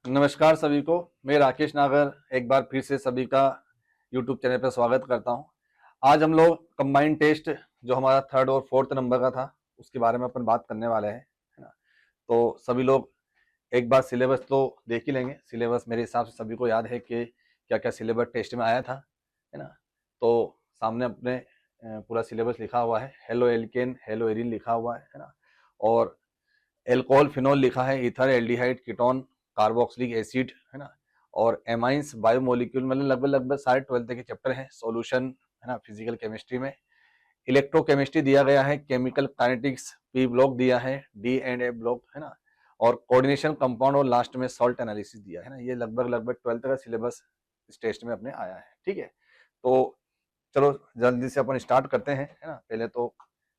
नमस्कार सभी को। मैं राकेश नागर एक बार फिर से सभी का यूट्यूब चैनल पर स्वागत करता हूं। आज हम लोग कंबाइंड टेस्ट जो हमारा थर्ड और फोर्थ नंबर का था उसके बारे में अपन बात करने वाले हैं, है ना। तो सभी लोग एक बार सिलेबस तो देख ही लेंगे। सिलेबस मेरे हिसाब से सभी को याद है कि क्या क्या सिलेबस टेस्ट में आया था, है ना। तो सामने अपने पूरा सिलेबस लिखा हुआ है। हेलो एल्केन, हेलो एरिन लिखा हुआ है ना। और एल्कोहल, फिनॉल लिखा है, ether, aldehyde, ketone, carboxylic acid, है ना। और एमाइंस, बायोमोलिक्यूल, मतलब लगभग लगभग सारे 12th के चैप्टर हैं। सॉल्यूशन, है ना, फिजिकल केमिस्ट्री में। इलेक्ट्रोकेमिस्ट्री दिया गया है, केमिकल काइनेटिक्स पी ब्लॉक दिया है, डी एंड ए ब्लॉक, है ना। और कोऑर्डिनेशन, कंपाउंड और लास्ट में सॉल्ट एनालिसिस दिया है ना। ये लगभग लगभग 12th का सिलेबस इस टेस्ट में अपने आया है, ठीक है। तो चलो जल्दी से अपन स्टार्ट करते हैं, है ना। पहले तो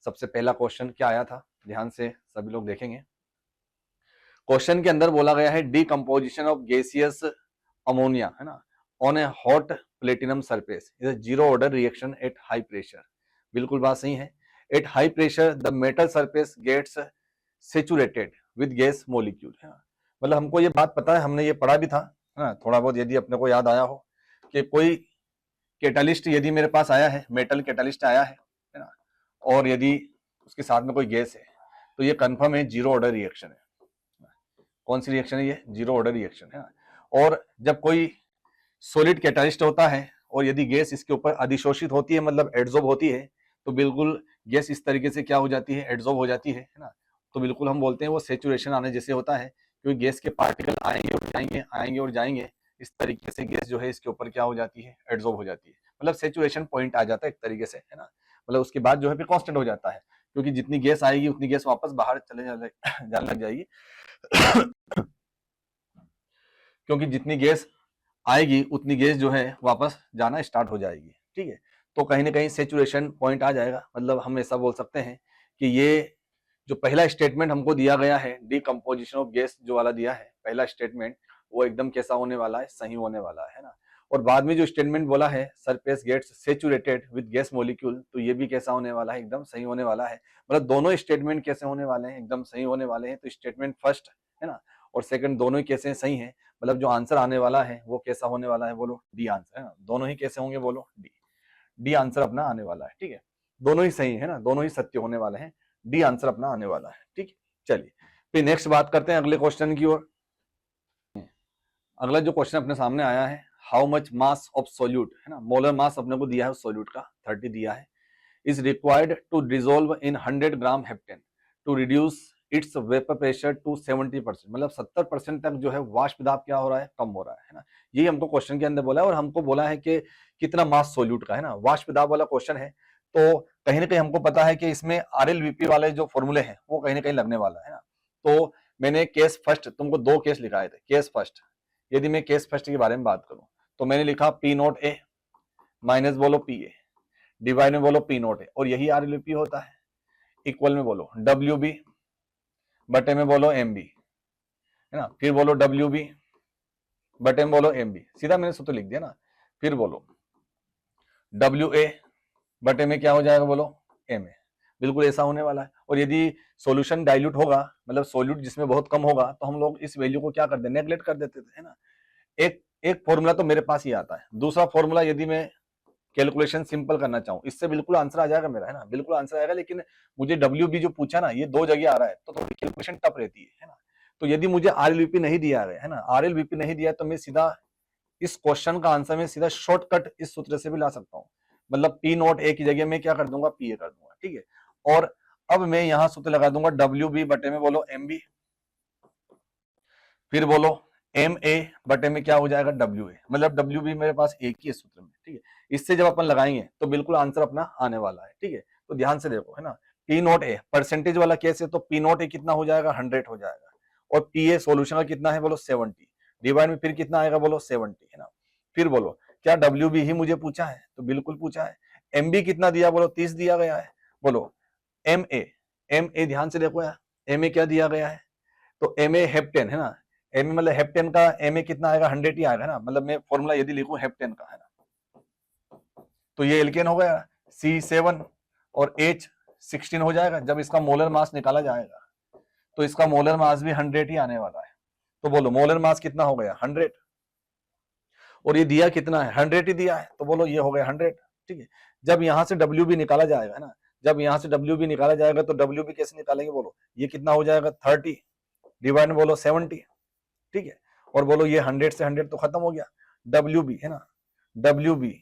सबसे पहला क्वेश्चन क्या आया था, ध्यान से सभी लोग देखेंगे। क्वेश्चन के अंदर बोला गया है डीकंपोजिशन ऑफ गैसियस अमोनिया, है ना, on a hot platinum surface is zero order reaction at high pressure. बिल्कुल बात सही है। At high pressure the metal surface gets saturated with gas molecule, है ना। मतलब हमको ये बात पता है, हमने ये पढ़ा भी था, है ना, थोड़ा बहुत यदि अपने को याद आया हो कि कोई कैटालिस्ट यदि मेरे पास आया है, मेटल कैटालिस्ट आया है ना, और यदि उसके साथ में कोई गैस है तो ये कंफर्म है जीरो ऑर्डर रिएक्शन है। कौन सी रिएक्शन है ये? जीरो ऑर्डर रिएक्शन, है ना। और जब कोई सॉलिड कैटालिस्ट होता है और यदि गैस इसके ऊपर अधिशोषित होती है, मतलब एड्सॉर्ब होती है, तो बिल्कुल गैस इस तरीके से क्या हो जाती है, एड्सॉर्ब हो जाती है ना। तो बिल्कुल हम बोलते हैं वो सेचुरेशन आने जैसे होता है, क्योंकि गैस के पार्टिकल आएंगे और जाएंगे, आएंगे और जाएंगे। इस तरीके से गैस जो है इसके ऊपर क्या हो जाती है, एड्सॉर्ब हो जाती है। मतलब सेचुरेशन पॉइंट आ जाता है एक तरीके से, है ना। मतलब उसके बाद जो है फिर कांस्टेंट हो जाता है, क्योंकि जितनी गैस आएगी उतनी गैस वापस बाहर चले जाने लग जाएगी। क्योंकि जितनी गैस आएगी उतनी गैस जो है वापस जाना स्टार्ट हो जाएगी, ठीक है। तो कहीं ना कहीं सेचुरेशन पॉइंट आ जाएगा। मतलब हम ऐसा बोल सकते हैं कि ये जो पहला स्टेटमेंट हमको दिया गया है, डीकंपोजिशन ऑफ गैस जो वाला दिया है पहला स्टेटमेंट, वो एकदम कैसा होने वाला है, सही होने वाला है ना। और बाद में जो स्टेटमेंट बोला है surface gets saturated with gas molecule, तो ये भी कैसा होने वाला है, एकदम सही होने वाला है। मतलब दोनों स्टेटमेंट कैसे होने वाले हैं, एकदम सही होने वाले हैं। तो स्टेटमेंट फर्स्ट, है ना, और सेकंड दोनों ही कैसे सही हैं। मतलब जो आंसर आने वाला है वो कैसा होने वाला है, बोलो डी आंसर, है ना। दोनों ही कैसे होंगे, बोलो डी। डी आंसर अपना आने वाला है, ठीक है। दोनों ही सही है ना, दोनों ही सत्य होने वाले हैं। डी आंसर अपना आने वाला है, ठीक है। चलिए फिर नेक्स्ट बात करते हैं अगले क्वेश्चन की ओर। अगला जो क्वेश्चन अपने सामने आया है, how much mass of solute, है ना, मोलर मास अपने को दिया है सोल्यूट का 30 दिया है, is required to dissolve in 100 gram heptane to reduce its vapour pressure to 70%। मतलब 70% तक जो है वाष्प दाब क्या हो रहा है, कम हो रहा है ना। यही हमको क्वेश्चन के अंदर बोला है, और हमको बोला है कि कितना मास सोल्यूट का, है ना, वाष्प दाब वाला क्वेश्चन है। तो कहीं ना कहीं हमको पता है कि इसमें RLVP वाले जो फॉर्मूले हैं वो कहीं ना कहीं लगने वाला है ना। तो मैंने केस फर्स्ट तुमको दो केस लिखाए थे। केस फर्स्ट, यदि मैं केस फर्स्ट के बारे में बात करूं तो मैंने लिखा P नोट ए माइनस बोलो PA, डिवाइड में बोलो P नोट ए, और यही RLVP होता है। इक्वल में बोलो WB बटे में बोलो MB, है ना। फिर बोलो WB बटे में बोलो MB, सीधा मैंने सूत्र लिख दिया ना। फिर बोलो WA बटे में क्या हो जाएगा, बोलो MA। बिल्कुल ऐसा होने वाला है। और यदि सॉल्यूशन डाइल्यूट होगा, मतलब सॉल्यूट जिसमें बहुत कम होगा, तो हम लोग इस वैल्यू को क्या कर देते, नेग्लेक्ट कर देते थे, है ना। एक एक फॉर्मूला तो मेरे पास ही आता है। दूसरा फॉर्मूला यदि मैं कैलकुलेशन सिंपल करना चाहूं, इससे बिल्कुल आंसर आ जाएगा मेरा, है ना, बिल्कुल आंसर आएगा। लेकिन मुझे WB जो पूछा ना, ये दो जगह आ रहा है, तो थोड़ी कैलकुलेशन टफ रहती है ना। तो यदि मुझे RLVP नहीं दिया है ना, RLVP नहीं दिया, तो मैं सीधा इस क्वेश्चन का आंसर में सीधा शॉर्टकट इस सूत्र से भी ला सकता हूं। मतलब P नोट ए की जगह में क्या कर दूंगा, PA कर दूंगा, ठीक है। और अब मैं यहां सूत्र लगा दूंगा WB बटे में बोलो MB, फिर बोलो MA बटे में क्या हो जाएगा, WA। मतलब WB मेरे पास एक ही है सूत्र में, ठीक है। इससे जब अपन लगाएंगे तो बिल्कुल आंसर अपना आने वाला है, ठीक है। तो ध्यान से देखो, है ना। P नोट ए परसेंटेज वाला केस है, तो P नोट ए कितना हो जाएगा, 100 हो जाएगा। और PA सोल्यूशन का कितना है, बोलो 70। डिवाइड में फिर कितना आएगा, बोलो 70, है ना। फिर बोलो क्या WB ही मुझे पूछा है, तो बिल्कुल पूछा है। MB कितना दिया, बोलो 30 दिया गया है। बोलो MA ध्यान से देखो यार, MA क्या दिया गया है, तो MA हेप्टेन, है ना। MA मतलब हेप्टेन का MA कितना आएगा, 100 ही आएगा ना। मतलब मैं फॉर्मूला यदि लिखूं हेप्टेन का, है ना, तो ये एल्केन हो गया C7 और H16 हो जाएगा। जब इसका मोलर मास निकाला जाएगा तो इसका मोलर मास भी 100 ही आने वाला है। तो बोलो मोलर मास कितना हो गया 100, और ये दिया कितना है 100 ही दिया है, तो बोलो ये हो गया 100। ठीक है, जब यहां से डब्ल्यू भी निकाला जाएगा है ना, जब यहां से डब्ल्यू भी निकाला जाएगा तो डब्ल्यू भी कैसे निकालेंगे, बोलो ये कितना हो जाएगा 30 डिवाइड में बोलो 70। ठीक है, और बोलो ये 100 से 100 तो खत्म हो गया, डब्ल्यू बी है ना, डब्ल्यू बी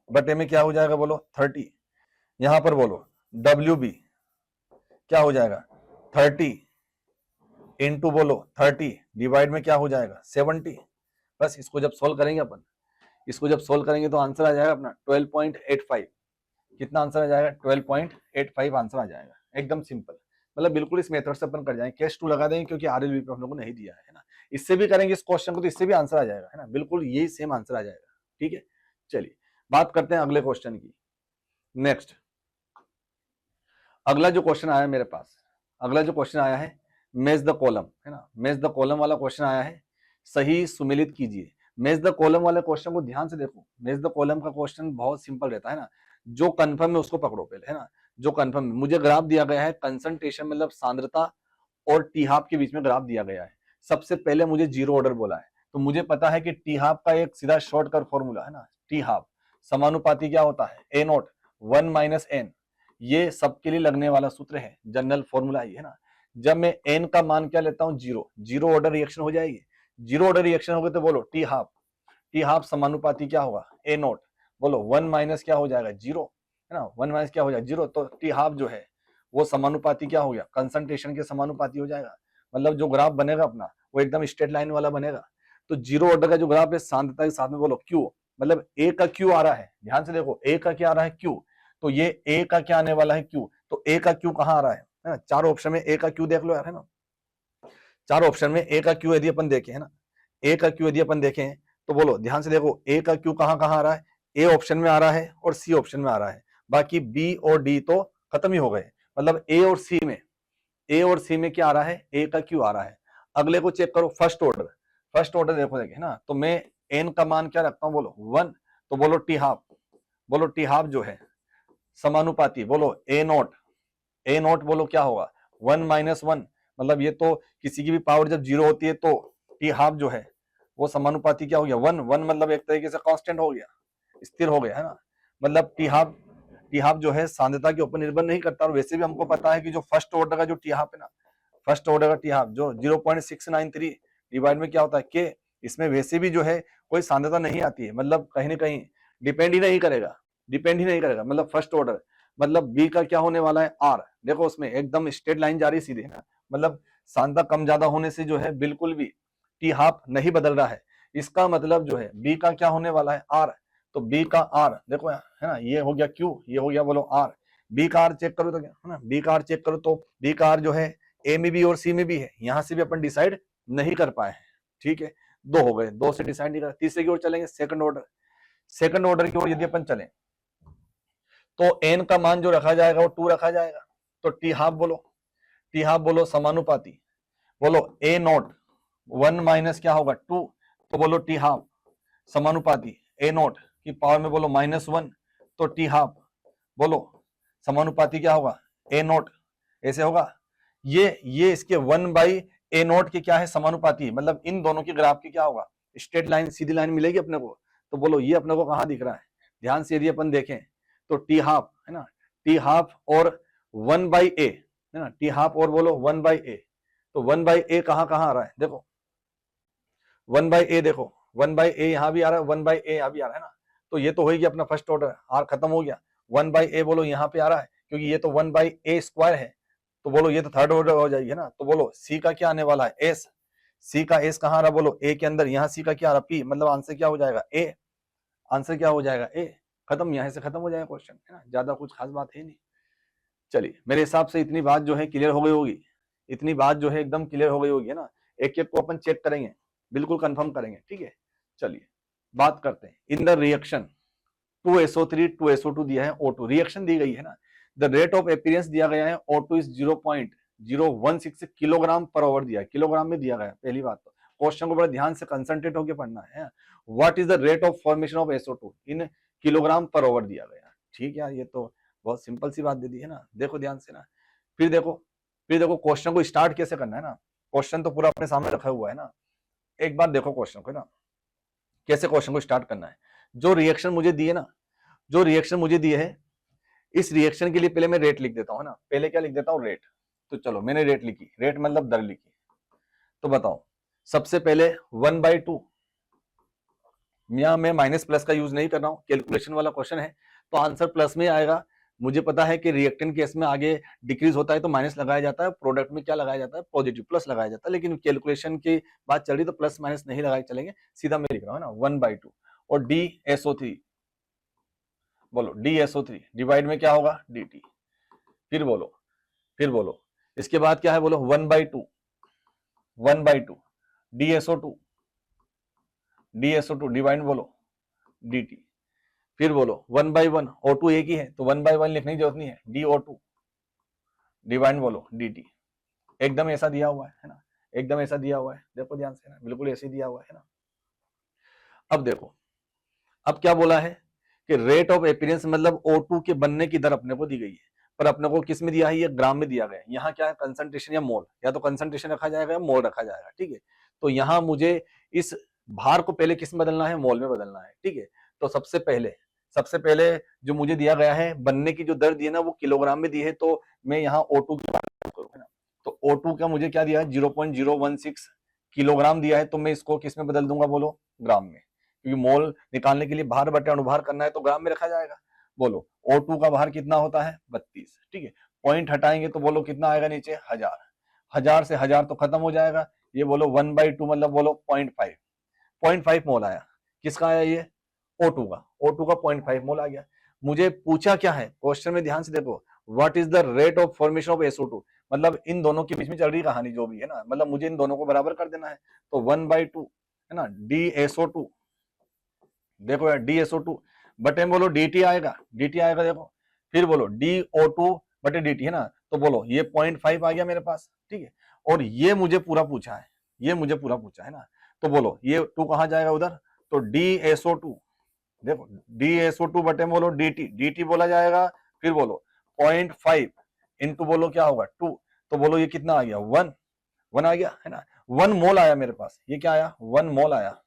बटे में क्या हो जाएगा बोलो 30, यहां पर बोलो डब्ल्यू बी क्या हो जाएगा 30 इंटू बोलो 30 डिवाइड में क्या हो जाएगा 70। बस इसको जब सोल्व करेंगे अपन, इसको जब सोल्व करेंगे तो आंसर आ जाएगा अपना 12.85। कितना आंसर आ जाएगा 12.85 आंसर आ जाएगा, एकदम सिंपल। मतलब बिल्कुल इस मेथड से अपन कर जाएंगे, केस 2 लगा देंगे क्योंकि आरएलबी पे हम लोग को नहीं दिया है ना, इससे भी करेंगे इस क्वेश्चन को तो इससे भी आंसर आ जाएगा है ना, बिल्कुल यही सेम आंसर आ जाएगा। ठीक है, चलिए बात करते हैं अगले क्वेश्चन की। नेक्स्ट अगला जो क्वेश्चन आया है मेरे पास, अगला जो क्वेश्चन आया है मेज द कॉलम है ना, मेज द कॉलम वाला क्वेश्चन आया है, सही सुमेलित कीजिए। मेज द कॉलम वाले क्वेश्चन को ध्यान से देखो, मेज द कॉलम का क्वेश्चन बहुत सिंपल रहता है ना, जो कंफर्म है उसको पकड़ो पहले है ना, जो कंफर्म है। मुझे ग्राफ दिया गया है कंसंट्रेशन मतलब सांद्रता और टी हाफ के बीच में ग्राफ दिया गया है। सबसे पहले मुझे जीरो ऑर्डर बोला है, तो मुझे पता है कि टी हाफ का एक सीधा शॉर्टकट फॉर्मूला है ना, टी हाफ समानुपाती क्या होता है ए नॉट 1 माइनस एन, ये सबके लिए लगने वाला सूत्र है, जनरल फॉर्मूला है ना। जब मैं एन का मान क्या लेता हूं जीरो, जीरो ऑर्डर रिएक्शन हो जाएगी, जीरो ऑर्डर रिएक्शन हो गए तो बोलो टी हाफ समानुपाती क्या होगा ए नॉट, बोलो 1 माइनस क्या हो जाएगा जीरो है ना, 1 माइनस क्या हो जाएगा जीरो, तो टी हाफ जो है वो समानुपाती क्या हो गया कंसंट्रेशन के समानुपाती हो जाएगा। मतलब जो ग्राफ बनेगा अपना वो एकदम स्ट्रेट लाइन वाला बनेगा। तो जीरो ऑर्डर का जो ग्राफ है सांद्रता के साथ में बोलो क्यू, मतलब ए का क्यू आ रहा है, ध्यान से देखो ए का क्या आ रहा है क्यू, तो ये ए का क्या आने वाला है क्यू, तो ए का क्यू कहां आ रहा है ना, चार ऑप्शन में ए का क्यू देख लो यार है ना, चार ऑप्शन में ए का क्यू यदि अपन देखें है ना, ए का क्यू यदि अपन देखें तो बोलो ध्यान से देखो ए का क्यू कहां कहां आ रहा है, ए ऑप्शन में आ रहा है और सी ऑप्शन में आ रहा है, बाकी बी और डी तो खत्म ही हो गए। मतलब ए और सी में, ए और सी में क्या आ रहा है ए का क्यू आ रहा है। अगले को चेक करो फर्स्ट ऑर्डर, फर्स्ट ऑर्डर देखो देखे ना, तो मैं एन का मान क्या रखता हूं बोलो 1, तो बोलो टी हाफ, बोलो टी हाफ जो है समानुपाती बोलो ए नॉट बोलो क्या होगा 1 माइनस 1, मतलब ये तो किसी की भी पावर जब जीरो होती है तो टी हाफ जो है वो समानुपाती क्या हो गया 1 1, मतलब एक तरीके से कांस्टेंट हो गया, स्थिर हो गया है ना। मतलब टी हाफ जो है सांद्रता के ऊपर निर्भर नहीं करता, और वैसे भी हमको पता है कि जो फर्स्ट ऑर्डर का जो टी हाफ है ना, फर्स्ट ऑर्डर का टी हाफ जो 0.693 डिवाइड में क्या होता है के, इसमें वैसे भी जो है कोई सांद्रता नहीं आती है, मतलब कहीं ना कहीं डिपेंड ही नहीं करेगा, डिपेंड ही नहीं करेगा। मतलब फर्स्ट ऑर्डर मतलब बी का क्या होने वाला है आर, देखो उसमें एकदम स्ट्रेट लाइन जा रही सीधे ना, मतलब सांद्रता कम ज्यादा होने से जो है बिल्कुल भी टी हाफ नहीं बदल रहा है, इसका मतलब जो है बी का क्या होने वाला है आर, तो बी का आर देखो है ना, ये हो गया क्यू, ये हो गया बोलो आर, बी का आर चेक करो तो क्या है ना, बी का आर चेक करो तो बी का आर जो है ए में भी और सी में भी है, यहां से भी अपन डिसाइड नहीं कर पाए हैं। ठीक है, दो हो गए, दो से डिसाइड नहीं कर, तीसरे की ओर चलेंगे सेकंड ऑर्डर, सेकंड ऑर्डर की ओर यदि अपन चलें तो एन का मान जो रखा जाएगा वो 2 रखा जाएगा, तो टी हाफ बोलो समानुपाती बोलो ए नॉट 1 माइनस क्या होगा 2, तो बोलो टी हाफ समानुपाती ए नॉट की पावर में बोलो -1, तो टी हाफ बोलो समानुपाती क्या होगा ए नॉट, ऐसे होगा। ये इसके 1 बाई ए नॉट के क्या है समानुपाती, मतलब इन दोनों की ग्राफ की क्या होगा स्ट्रेट लाइन सीधी लाइन मिलेगी अपने को, तो बोलो ये अपने को कहां दिख रहा है, ध्यान से यदि अपन देखें तो टी हाफ है ना, टी हाफ और 1 बाई ए है ना, टी हाफ और बोलो 1 बाई ए, तो 1 बाई ए कहां कहां आ रहा है देखो 1 बाई ए, देखो 1 बाई ए यहां भी आ रहा है 1 बाई ए यहां भी आ रहा है ना, तो ये तो हो गया अपना फर्स्ट ऑर्डर, आर खत्म हो गया। 1 बाई ए बोलो यहाँ पे आ रहा है क्योंकि ये तो 1 बाई ए स्क्वायर है, तो बोलो ये तो थर्ड ऑर्डर हो जाएगी ना, तो बोलो सी का क्या आने वाला है एस, सी का एस कहां रहा बोलो ए के अंदर, यहाँ सी का क्या आ रहा पी, मतलब आंसर क्या हो जाएगा ए, आंसर क्या हो जाएगा ए, खत्म, यहाँ से खत्म हो जाएगा क्वेश्चन है ना, ज्यादा कुछ खास बात है नहीं। चलिए मेरे हिसाब से इतनी बात जो है क्लियर हो गई होगी, इतनी बात जो है एकदम क्लियर हो गई होगी है ना, एक एक को अपन चेक करेंगे, बिल्कुल कंफर्म करेंगे। ठीक है, चलिए बात करते हैं in the reaction 2SO3 2SO2 दिया है O2, रिएक्शन दी गई है ना, द रेट ऑफ अपीयरेंस दिया गया है O2 is 0.016 kilogram per hour दिया है, किलोग्राम में दिया गया है। पहली बात तो क्वेश्चन को बड़ा ध्यान से कंसंट्रेट होकर पढ़ना है, what is the rate of formation of SO2 in kilogram per hour दिया गया। ठीक है, ये तो बहुत सिंपल सी बात दे दी है ना, देखो ध्यान से ना, फिर देखो क्वेश्चन को स्टार्ट कैसे करना है ना, क्वेश्चन तो पूरा अपने सामने रखा हुआ है ना, एक बार देखो क्वेश्चन को ना, कैसे क्वेश्चन को स्टार्ट करना है। जो रिएक्शन मुझे दिए ना, जो रिएक्शन मुझे दिए है, इस रिएक्शन के लिए पहले मैं रेट लिख देता हूं ना, पहले क्या लिख देता हूं, रेट। तो चलो मैंने रेट लिखी, रेट मतलब दर लिखी। तो बताओ, सबसे पहले 1/2, यहां मैं माइनस प्लस का यूज नहीं कर रहा हूं, कैलकुलेशन वाला क्वेश्चन है तो आंसर प्लस में आएगा। मुझे पता है कि रिएक्टेंट केस में आगे डिक्रीज होता है तो माइनस लगाया जाता है, प्रोडक्ट में क्या लगाया जाता है, पॉजिटिव प्लस लगाया जाता है, लेकिन कैलकुलेशन की बात चल रही तो प्लस माइनस नहीं लगाए चलेंगे, सीधा मैं लिख रहा हूं ना 1/2। और DSO3, बोलो DSO3 डिवाइड में क्या होगा, DT। फिर बोलो, फिर बोलो, इसके बाद क्या है, बोलो 1/2, 1/2 DSO2, DSO2 डिवाइड बोलो DT। फिर बोलो 1/1, O2 एक ही है तो 1/1 लिखने की जरूरत नहीं है, DO2 डिवाइड बोलो DT। एकदम ऐसा दिया हुआ है ना, एकदम ऐसा दिया हुआ है, देखो ध्यान से ना, बिल्कुल ऐसे दिया हुआ है ना। अब देखो, अब क्या बोला है कि रेट ऑफ अपीयरेंस मतलब O2 के बनने की दर अपने को दी गई है, पर अपने को किस में दिया है, ये ग्राम में दिया गया है। यहाँ क्या है, कंसंट्रेशन या मोल, या तो कंसंट्रेशन रखा जाएगा या मोल रखा जाएगा, ठीक है। तो यहाँ मुझे इस भार को पहले किस में बदलना है, मोल में बदलना है, ठीक है। तो सबसे पहले जो मुझे दिया गया है, बनने की जो दर दी है ना वो किलोग्राम में दी है, तो मैं यहाँ O2 की बात करूँ ना, तो O2 का मुझे क्या दिया है, 0.016 किलोग्राम दिया है, तो मैं इसको किस में बदल दूंगा, बोलो ग्राम में, क्योंकि मोल निकालने के लिए भार बटे अनुभार करना है तो ग्राम में रखा जाएगा। बोलो O2 का भार कितना होता है, 32, ठीक है। पॉइंट हटाएंगे तो बोलो कितना आएगा नीचे, 1000, 1000 से 1000 तो खत्म हो जाएगा, ये बोलो 1/2 मतलब बोलो 0.5, 0.5 मोल आया। किसका आया ये, O2 का, O2 का 0.5 मोल आ गया। मुझे पूछा क्या है क्वेश्चन में, ध्यान से देखो, what is the rate of formation of SO2, मतलब इन दोनों के बीच में चल रही कहानी जो भी है ना, मतलब मुझे इन दोनों को बराबर कर देना है। तो 1/2 है ना, DSO2, देखो यार DSO2 बटे बोलो DT आएगा, DT आएगा देखो। फिर बोलो DO2 बटे DT है ना, तो बोलो ये 0.5 आ गया मेरे पास, ठीक है। और ये मुझे पूरा पूछा है, ये मुझे पूरा पूछा है ना, तो बोलो ये 2 कहां जाएगा उधर, तो DSO2, देखो DSO2 बटे बोलो DT बोला जाएगा। फिर बोलो 0.5 इंटू बोलो क्या होगा 2, तो बोलो ये कितना आ गया, 1 आ गया है ना, 1 मोल आया मेरे पास, ये क्या आया, 1 मोल आया,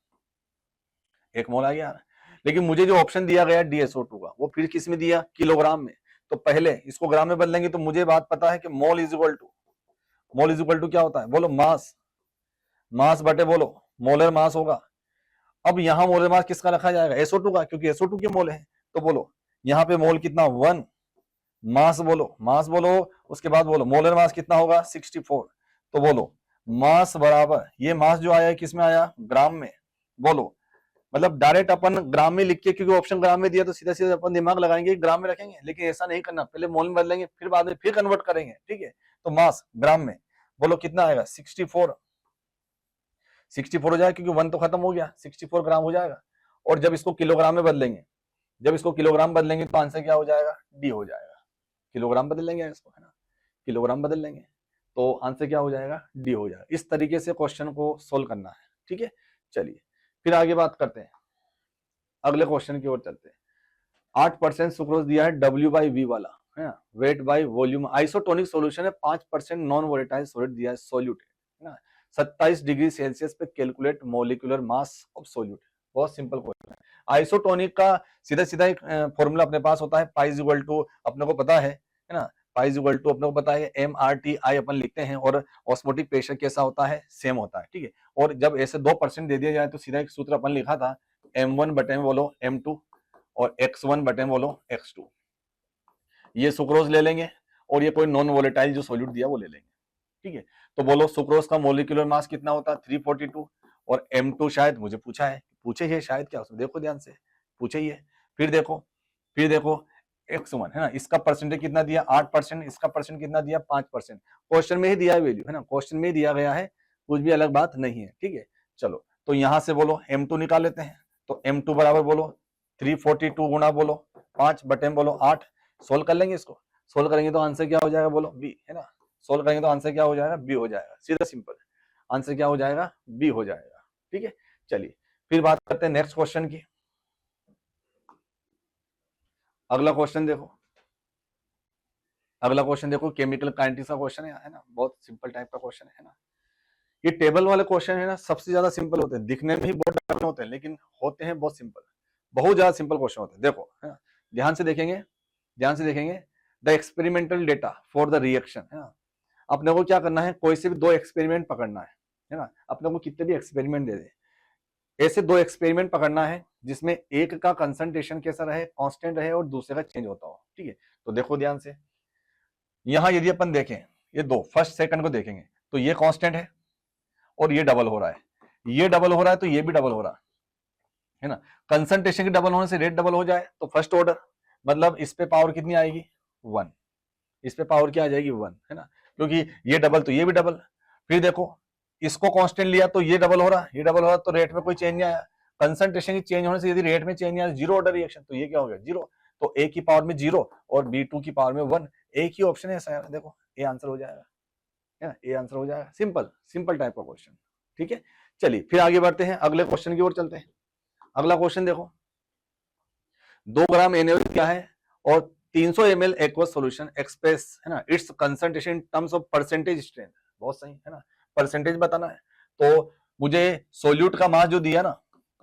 1 मोल आ गया। लेकिन मुझे जो ऑप्शन दिया गया DSO2 का, वो फिर किस में दिया, किलोग्राम में। तो पहले इसको ग्राम में बदलेंगे तो मुझे बात पता है कि मोल इज इक्वल टू क्या होता है, बोलो मास, मास बटे बोलो मोलर मास होगा। अब यहां मोलर मास किसका रखा जाएगा, SO2 का, क्योंकि SO2 के मोल है। तो बोलो यहाँ पे मोल कितना, 1, मास बोलो, उसके बाद बोलो मोलर मास कितना होगा, 64। तो बोलो मास बराबर, ये मास जो आया है किसमें आया, ग्राम में। बोलो मतलब डायरेक्ट अपन ग्राम में लिख के, क्योंकि ऑप्शन ग्राम में दिया तो सीधा सीधा अपन दिमाग लगाएंगे ग्राम में रखेंगे, लेकिन ऐसा नहीं करना, पहले मोल में बदलेंगे फिर बाद में फिर कन्वर्ट करेंगे, ठीक है। तो मास ग्राम में, बोलो कितना आएगा, 64, 64 हो जाएगा, क्योंकि 1 तो खत्म हो गया, 64 ग्राम हो जाएगा। और जब इसको किलोग्राम में बदलेंगे, जब इसको किलोग्राम बदलेंगे तो आंसर क्या हो जाएगा, डी हो जाएगा। किलोग्राम बदल लेंगे इसको, है ना, किलोग्राम बदल लेंगे तो आंसर क्या हो जाएगा, डी हो जाएगा। इस तरीके से क्वेश्चन को सोल्व करना है, ठीक है। चलिए फिर आगे बात करते हैं, अगले क्वेश्चन की ओर चलते हैं। 8% सुक्रोज दिया है W/V वाला, है ना, weight by volume, isotonic solution है, 5% नॉन वोलेटाइल सॉलिड दिया है, सॉल्यूट है ना, 27 डिग्री सेल्सियस पे calculate molecular mass of solute. बहुत सिंपल क्वेश्चन है। आइसोटोनिक का सीधा सीधा एक फॉर्मूला अपने पास होता है, पाई इज इक्वल टू, अपने को पता है ना, पाई इज इक्वल टू अपने को पता है, MRTI अपन लिखते हैं, और ऑस्मोटिक प्रेशर कैसा होता है, सेम होता है, ठीक है। और जब ऐसे 2% दे दिया जाए तो सीधा एक सूत्र अपन लिखा था, M1 बटे बोलो M2 और X1 बटे बोलो X2। ये सुक्रोज ले लेंगे और ये कोई नॉन वोलेटाइल जो सॉल्यूट दिया वो ले लेंगे, ठीक है। तो बोलो सुक्रोज का मोलिकुलर मास कितना होता है, 342, और M2 शायद मुझे पूछे है शायद, क्या उसमें देखो ध्यान से, पूछे ही है। फिर देखो X1 है ना, इसका परसेंटेज कितना दिया, 8%, इसका परसेंट कितना दिया, 5%। क्वेश्चन में ही दिया है वैल्यू, है ना, क्वेश्चन में ही दिया गया है, कुछ भी अलग बात नहीं है, ठीक है। चलो तो यहां से बोलो M2 निकाल लेते हैं, तो M2 बराबर बोलो 342 गुना बोलो 5 बटे बोलो 8, सोल्व कर लेंगे इसको। सोल्व करेंगे तो आंसर क्या हो जाएगा, बोलो बी, है ना, सोल्व करेंगे तो आंसर क्या हो जाएगा, बी हो जाएगा, सीधा सिंपल, आंसर क्या हो जाएगा, बी हो जाएगा, ठीक है। चलिए फिर बात करते हैं नेक्स्ट क्वेश्चन की। अगला क्वेश्चन देखो, अगला क्वेश्चन देखो, केमिकल काइनेटिक्स का क्वेश्चन है ना, बहुत सिंपल टाइप का क्वेश्चन है ना। ये टेबल वाले क्वेश्चन है ना सबसे ज्यादा सिंपल होते हैं, दिखने में ही बहुत कठिन होते हैं लेकिन होते हैं बहुत सिंपल, बहुत ज्यादा सिंपल क्वेश्चन होते हैं। देखो है ना, ध्यान से देखेंगे, ध्यान से देखेंगे। The experimental data for the reaction, है ना, अपने को क्या करना है, कोई से भी दो एक्सपेरिमेंट पकड़ना है ना, अपने को कितने भी एक्सपेरिमेंट दे दे, ऐसे दो एक्सपेरिमेंट पकड़ना है जिसमें एक का कंसंट्रेशन कैसा रहे, कांस्टेंट रहे, और दूसरे का चेंज होता हो। ठीक है, तो देखो ध्यान से, यहां यदि अपन देखें, ये दो फर्स्ट सेकंड को देखेंगे तो ये कांस्टेंट है और ये डबल हो रहा है, ये डबल हो रहा है तो ये भी डबल हो रहा है ना। कंसंट्रेशन के डबल होने से रेट डबल हो जाए तो फर्स्ट ऑर्डर, मतलब इस पे पावर कितनी आएगी, 1, इस पे पावर क्या आ जाएगी, 1, है ना, क्योंकि ये डबल तो ये भी डबल। फिर देखो इसको कांस्टेंट लिया तो ये डबल हो रहा, ये डबल हो रहा, तो रेट में कोई चेंज नहीं आया। कंसंट्रेशन की चेंज होने से यदि रेट में चेंज नहीं आया, जीरो ऑर्डर रिएक्शन, तो ये क्या हो गया, जीरो। तो ए की पावर में 0 और B2 की पावर में 1, एक ही ऑप्शन है ऐसा, देखो ए आंसर हो जाएगा, है ना, ए आंसर हो जाएगा। सिंपल सिंपल टाइप का क्वेश्चन। ठीक है, चलिए फिर आगे बढ़ते हैं, अगले क्वेश्चन की ओर चलते हैं। अगला क्वेश्चन देखो, 2 ग्राम NaOH क्या है और 300 ml एक्वस सॉल्यूशन एक्सप्रेस, है ना, it's concentration in terms of percentage strength, बहुत सही, है ना, परसेंटेज बताना है। तो मुझे सोल्यूट का मास जो दिया ना,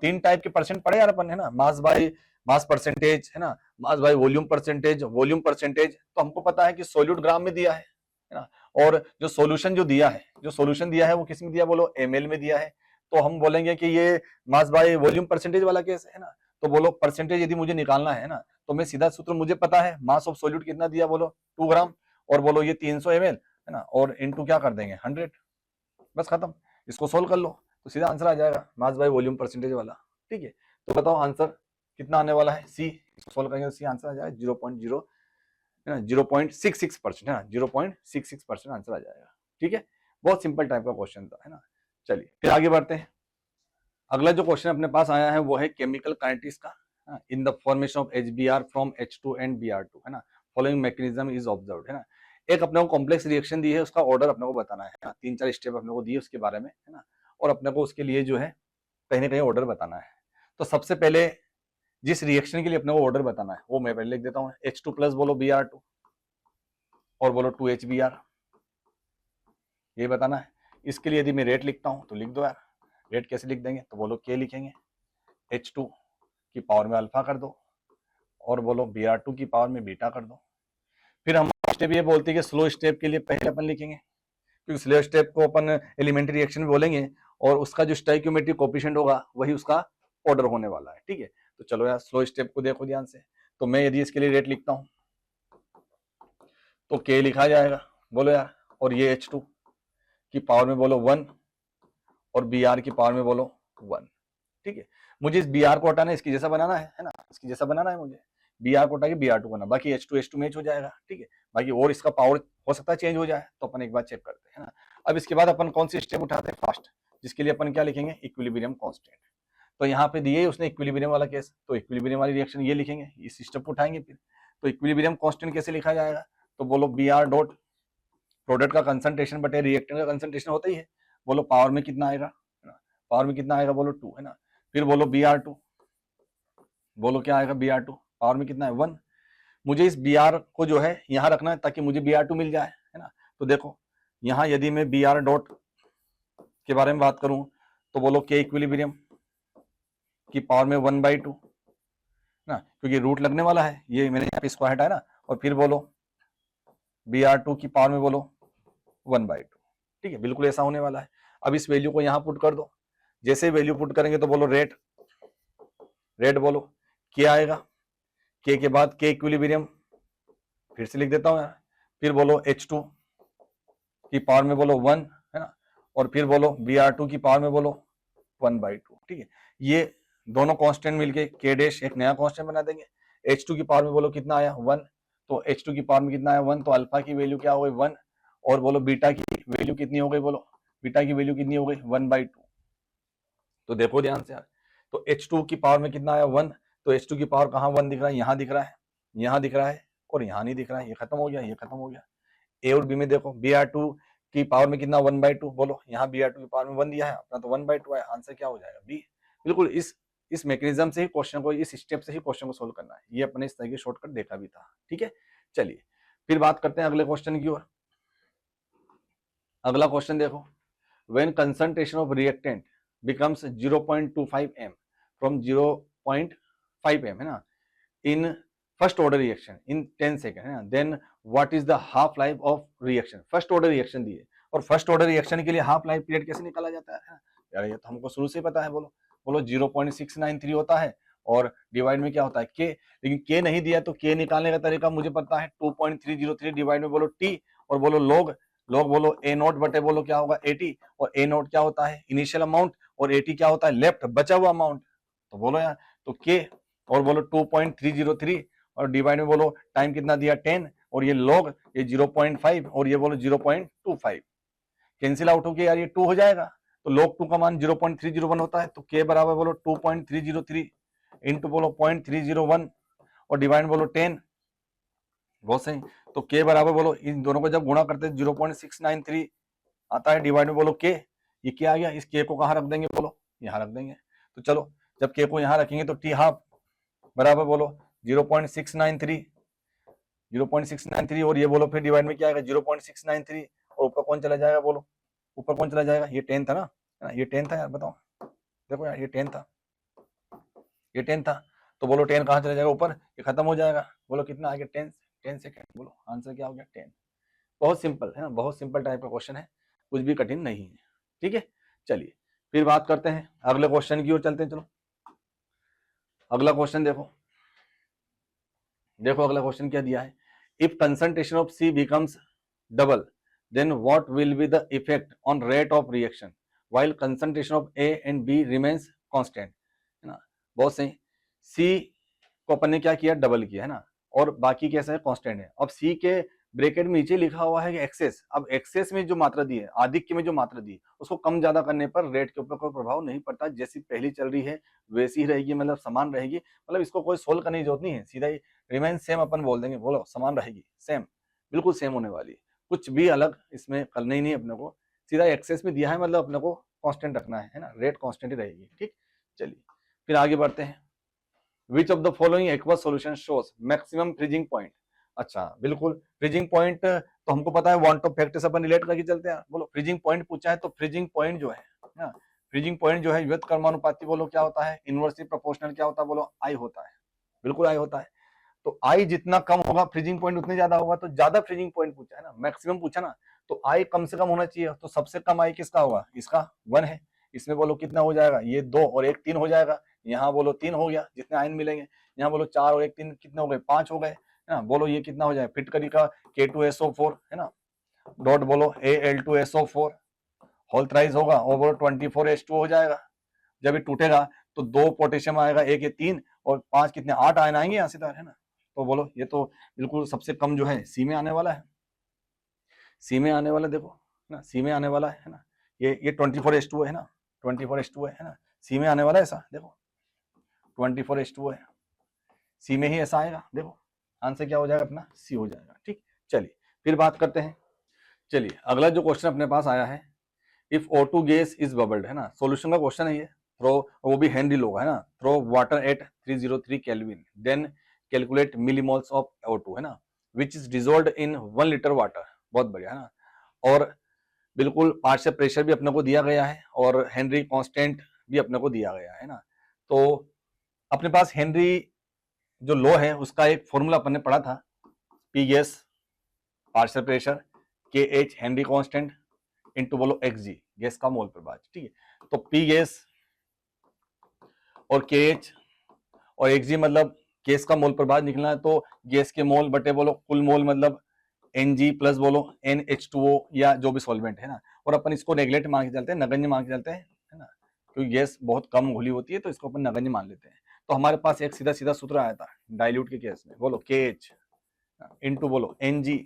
3 टाइप के परसेंट पढ़े यार अपन, है ना, मास बाय मास परसेंटेज, है ना, mass by volume percentage, volume percentage. तो हमको पता है कि सोल्यूट ग्राम में दिया है ना, और जो सोल्यूशन जो दिया है, जो सोल्यूशन दिया है वो किस में दिया, बोलो ml में दिया है। तो हम बोलेंगे कि ये मास बाय वॉल्यूम परसेंटेज वाला केस है ना, तो बोलो परसेंटेज यदि मुझे निकालना है ना, तो मैं सीधा सूत्र मुझे पता है, मास ऑफ सोल्यूट कितना दिया, बोलो 2 ग्राम, और बोलो ये 300 ml, है ना, और इनटू क्या कर देंगे 100, बस खत्म। इसको सोल्व कर लो तो सीधा आंसर आ जाएगा, मास बाय वॉल्यूम परसेंटेज वाला। ठीक है, तो बताओ आंसर कितना आने वाला है, सी, सोल्व करेंगे तो सी आंसर आ जाएगा 0.0, है ना, 0.66%, है ना, 0.66% आंसर आ जाएगा। ठीक है, बहुत सिंपल टाइप का क्वेश्चन था, है ना। चलिए फिर आगे बढ़ते हैं। अगला जो क्वेश्चन अपने पास आया है वो है केमिकल काइनेटिक्स का, in the formation of HBr from H2 and Br2, है ना, फॉलोइंग मैकेनिज्म इज ऑब्जर्व्ड, है ना। एक अपने को कॉम्प्लेक्स रिएक्शन दी है, उसका ऑर्डर अपने को बताना है ना, 3-4 स्टेप अपने को दिए उसके बारे में, है ना, और अपने को उसके लिए जो है कहीं ना कहीं ऑर्डर बताना है। तो सबसे पहले जिस रिएक्शन के लिए अपने को ऑर्डर बताना है वो मैं पहले लिख देता हूँ, H2 प्लस बोलो Br2 और बोलो 2HBr, ये बताना है। इसके लिए यदि मैं रेट लिखता हूँ तो लिख दो यार, रेट कैसे लिख देंगे, तो बोलो K लिखेंगे, H2 की पावर में अल्फा कर दो और बोलो Br2 की पावर में बीटा कर दो। फिर हम स्टेप ये बोलते हैं कि स्लो स्टेप के लिए पहले अपन लिखेंगे, क्योंकि स्लो स्टेप को अपन एलिमेंट्री रिएक्शन में बोलेंगे और उसका जो स्टोइकियोमेट्रिक कोएफिशिएंट होगा वही उसका ऑर्डर होने वाला है। ठीक है, तो चलो यार स्लो स्टेप को देखो ध्यान से। तो मैं यदि इसके लिए रेट लिखता हूं तो K लिखा जाएगा, बोलो यार, और ये H2 की पावर में बोलो 1 और Br की पावर में बोलो 1। ठीक है, मुझे इस Br को हटाना है, इसकी जैसा बनाना है ना, इसकी जैसा बनाना है मुझे, Br को हटा के Br2 करना, बाकी H2 मैच हो जाएगा। ठीक है, बाकी और इसका पावर हो सकता है चेंज हो जाए, तो अपन एक बार चेक करते हैं ना। अब इसके बाद अपन कौन सी स्टेप उठाते हैं, फास्ट, जिसके लिए अपन क्या लिखेंगे, इक्विलिब्रियम कांस्टेंट। तो यहाँ पे दिए उसने इक्विलिब्रियम वाला केस, तो इक्विलिब्रियम वाली रिएक्शन ये लिखेंगे, इस स्टेप को उठाएंगे। फिर तो इक्विलिब्रियम कांस्टेंट कैसे लिखा जाएगा, तो बोलो Br डॉट प्रोडक्ट का कंसंट्रेशन बटे रिएक्टेंट का कंसंट्रेशन होता ही है, बोलो पावर में कितना आएगा, पावर में कितना आएगा, बोलो 2, है ना। फिर बोलो Br2, बोलो क्या आएगा, Br2 पावर में कितना है 1। मुझे इस Br को जो है यहाँ रखना है ताकि मुझे Br2 मिल जाए, है ना। तो देखो यहाँ यदि मैं Br डॉट के बारे में बात करूं तो बोलो K इक्विलिब्रियम की पावर में 1/2 ना, क्योंकि रूट लगने वाला है, ये मैंने यहाँ पे स्क्वायर हटाया ना, और फिर बोलो Br2 की पावर में बोलो 1/2। ठीक है, बिल्कुल ऐसा होने वाला है। अब इस वैल्यू को यहाँ पुट कर दो, जैसे वैल्यू पुट करेंगे तो बोलो रेट, रेट बोलो क्या आएगा, K के बाद K इक्विलिब्रियम फिर से लिख देता हूँ यार, फिर बोलो H2 की पावर में बोलो 1, है ना, और फिर बोलो Br2 की पावर में बोलो 1/2। ठीक है, ये दोनों कांस्टेंट मिलके K डैश एक नया कांस्टेंट बना देंगे। H2 की पावर में बोलो कितना आया 1, तो H2 की पावर में कितना आया 1, तो अल्फा की वैल्यू क्या हो गई 1, और बोलो बीटा की वैल्यू कितनी हो गई, बोलो बीटा की वैल्यू कितनी हो गई 1/2। तो देखो ध्यान से यार, तो H2 की पावर में कितना आया 1, तो H2 की पावर कहाँ 1 दिख रहा है, यहाँ दिख रहा है, यहाँ दिख रहा है, और यहाँ नहीं दिख रहा है, ये खत्म हो गया, ये खत्म हो गया। ए और बी में देखो Br2 की पावर में कितना 1/2, बोलो यहाँ Br2 की पावर में 1 दिया है अपना, तो 1/2 है, आंसर क्या हो जाएगा बी। बिल्कुल इस मैकेनिज्म से ही क्वेश्चन को, इस स्टेप से ही क्वेश्चन को सोल्व करना है, ये अपने इस तरह के शॉर्टकट देखा भी था। ठीक है, चलिए फिर बात करते हैं अगले क्वेश्चन की ओर। अगला क्वेश्चन देखो, when concentration of reactant becomes 0.25 m from 0.5 m, है ना, in first order reaction in 10 second, है ना, then what is the half life of reaction. First order reaction दिए और फर्स्ट ऑर्डर रिएक्शन के लिए हाफ लाइफ पीरियड कैसे निकाला जाता है यार, ये तो हमको शुरू से पता है। बोलो बोलो 0.693 होता है और डिवाइड में क्या होता है के, लेकिन के नहीं दिया तो के निकालने का तरीका मुझे पता है 2.303 डिवाइड में बोलो टी और बोलो लॉग, लॉग बोलो ए नोट बटे बोलो क्या होगा 80 और ए नोट क्या होता है इनिशियल अमाउंट और 80 क्या होता है लेफ्ट बचा हुआ अमाउंट। तो बोलो यार तो के और बोलो 2.303 और डिवाइड में बोलो टाइम कितना दिया 10 और ये लॉग ये 0.5 और ये बोलो 0.25 कैंसिल आउट होके यार ये 2 हो जाएगा तो log 2 का मान 0.301 होता है तो k बराबर बोलो 2.303 इंटू बोलो 0.301 और डिवाइड बोलो 10, बहुत सही। तो k बराबर बोलो इन दोनों को जब गुणा करते 0.693 आता है डिवाइड में बोलो k, ये क्या आ गया, इस k को कहाँ रख देंगे बोलो यहाँ रख देंगे। तो चलो जब k को यहाँ रखेंगे तो t हाफ बराबर बोलो 0.693 और ये बोलो फिर डिवाइड में क्या आएगा 0.693 और ऊपर कौन चला जाएगा बोलो, ऊपर कौन चला जाएगा, ये 10 था ना, ये 10 था यार, बताओ देखो यार ये 10 था, ये 10 था तो बोलो 10 कहाँ चला जाएगा ऊपर, ये खत्म हो जाएगा। बोलो कितना आ गया 10 सेकेंड, बोलो आंसर क्या हो गया 10। बहुत सिंपल है ना, बहुत सिंपल टाइप का क्वेश्चन है, कुछ भी कठिन नहीं है। ठीक है, चलिए फिर बात करते हैं अगले क्वेश्चन की ओर चलते हैं। चलो अगला क्वेश्चन देखो, देखो अगला क्वेश्चन क्या दिया है, if concentration of C becomes double then what will be the effect on rate of reaction while concentration of A and B remains constant, है ना, बहुत सही। C को अपन ने क्या किया डबल किया है ना और बाकी कैसा है कांस्टेंट है। अब C के ब्रैकेट में नीचे लिखा हुआ है कि एक्सेस, अब एक्सेस में जो मात्रा दी है आधिक्य में जो मात्रा दी है उसको कम ज्यादा करने पर रेट के ऊपर कोई प्रभाव नहीं पड़ता, जैसी पहली चल रही है वैसी ही रहेगी, मतलब समान रहेगी, मतलब इसको कोई सोल्व करने की जरूरत नहीं है, सीधा ही रिमेन सेम अपन बोल देंगे, बोलो समान रहेगी, सेम बिल्कुल सेम होने वाली है, कुछ भी अलग इसमें करना ही नहीं अपने को, सीधा एक्सेस में दिया है मतलब अपने को कांस्टेंट रखना है ना, रेट कांस्टेंट ही रहेगी। ठीक, चलिए फिर आगे बढ़ते हैं। विच of the following aqueous solution shows maximum freezing point. अच्छा बिल्कुल फ्रीजिंग पॉइंट तो हमको पता है वांट ऑफ फैक्टर से अपन रिलेट करके चलते हैं। बोलो फ्रीजिंग पॉइंट पूछा है तो फ्रीजिंग पॉइंट जो है ना, फ्रीजिंग पॉइंट जो है व्युत्क्रमानुपाती बोलो क्या होता है, इनवर्सली प्रोपोर्शनल क्या होता है बोलो आई होता है, बिल्कुल आई होता है। तो आई जितना कम होगा फ्रीजिंग पॉइंट उतने ज्यादा होगा, तो ज्यादा फ्रीजिंग पॉइंट पूछा है ना, मैक्सिमम पूछा ना, तो आई कम से कम होना चाहिए, तो सबसे कम आई किसका होगा, इसका 1 है। इसमें बोलो कितना हो जाएगा, ये 2 और 1 3 हो जाएगा, यहाँ बोलो 3 हो गया जितने आयन मिलेंगे, यहाँ बोलो 4 और 1 3 कितने हो गए 5 हो गए, है ना। बोलो ये कितना हो जाए फिट करेगा K2SO4, है ना, डॉट बोलो Al2SO4 होल थ्राइस होगा और बोलो 24H2 हो जाएगा। जब ये टूटेगा तो 2 पोटेशियम आएगा, 1 ये 3 और 5 कितने 8 आयन आएंगे यहाँ से, है ना। तो बोलो ये तो बिल्कुल सबसे कम जो है सी में आने वाला है, सी में आने वाला, देखो ना सी में आने वाला है ना, ये 24H2 है ना, 24H2 है ना, सी में आने वाला है ऐसा, देखो 24H2 है, सी में ही ऐसा आएगा, देखो आंसर क्या हो जाएगा अपना सी हो जाएगा। ठीक, चलिए फिर बात करते हैं। चलिए अगला जो क्वेश्चन अपने पास आया है, if O2 gas is bubbled, है ना, सॉल्यूशन का क्वेश्चन है ये, थ्रो वो भी हेनरी लो है ना, through water at 303 kelvin then calculate millimoles of O2, है ना, which is dissolved in 1 litre water. बहुत बढ़िया है ना, और बिल्कुल पार्शियल प्रेशर भी अपने को दिया गया है और हेनरी कांस्टेंट भी अपने को दिया गया है ना। तो अपने पास हेनरी जो लो है उसका एक फॉर्मूला अपने पढ़ा था, P gas partial pressure KH Henry constant into बोलो XG गैस का मोल प्रभाव। ठीक है, तो पी गैस और KH और XG मतलब गैस का मोल प्रभाव निकलना है, तो गैस के मोल बटे बोलो कुल मोल मतलब Ng प्लस बोलो NH2O या जो भी सॉल्वेंट है ना, और अपन इसको नेगलेक्ट मान के चलते हैं, नगण्य मान के चलते हैं, है ना, क्योंकि गैस बहुत कम घुली होती है तो इसको अपन नगण्य मान लेते हैं। तो हमारे पास एक सीधा सीधा सूत्र आया था डाइल्यूट के केस में, बोलो KH इनटू बोलो Ng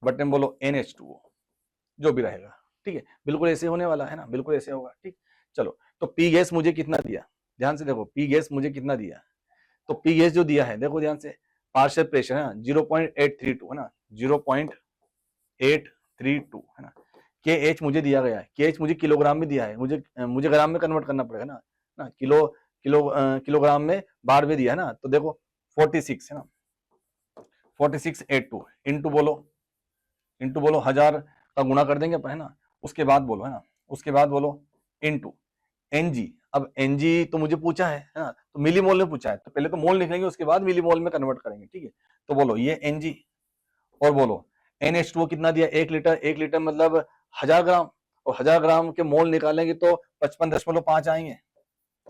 बटे बोलो NH2O जो भी रहेगा। ठीक है, बिल्कुल ऐसे होने वाला है ना, बिल्कुल ऐसे होगा। ठीक, चलो तो पी गैस मुझे कितना दिया, ध्यान से देखो पी गैस मुझे कितना दिया, तो पी गैस जो दिया है देखो ध्यान से, पार्शियल प्रेशर है ना 0.832 है ना, 0.832 है ना, KH मुझे दिया गया है, KH मुझे किलोग्राम में दिया है, मुझे ग्राम में कन्वर्ट करना पड़ेगा ना, किलोग्राम में बार में दिया है ना, तो देखो 46 है ना, 4682 इंटू बोलो 1000 का गुणा कर देंगे अपन, है ना, उसके बाद बोलो, है ना, उसके बाद बोलो इनटू Ng। अब Ng तो मुझे पूछा है ना, तो मिलीमोल में पूछा है, तो पहले तो मोल लिखेंगे उसके बाद मिलीमोल में कन्वर्ट करेंगे, ठीक है। तो बोलो ये Ng और बोलो NH2 कितना दिया, 1 लीटर, 1 लीटर मतलब 1000 ग्राम, और 1000 ग्राम के मोल निकालेंगे तो 55.5 आएंगे।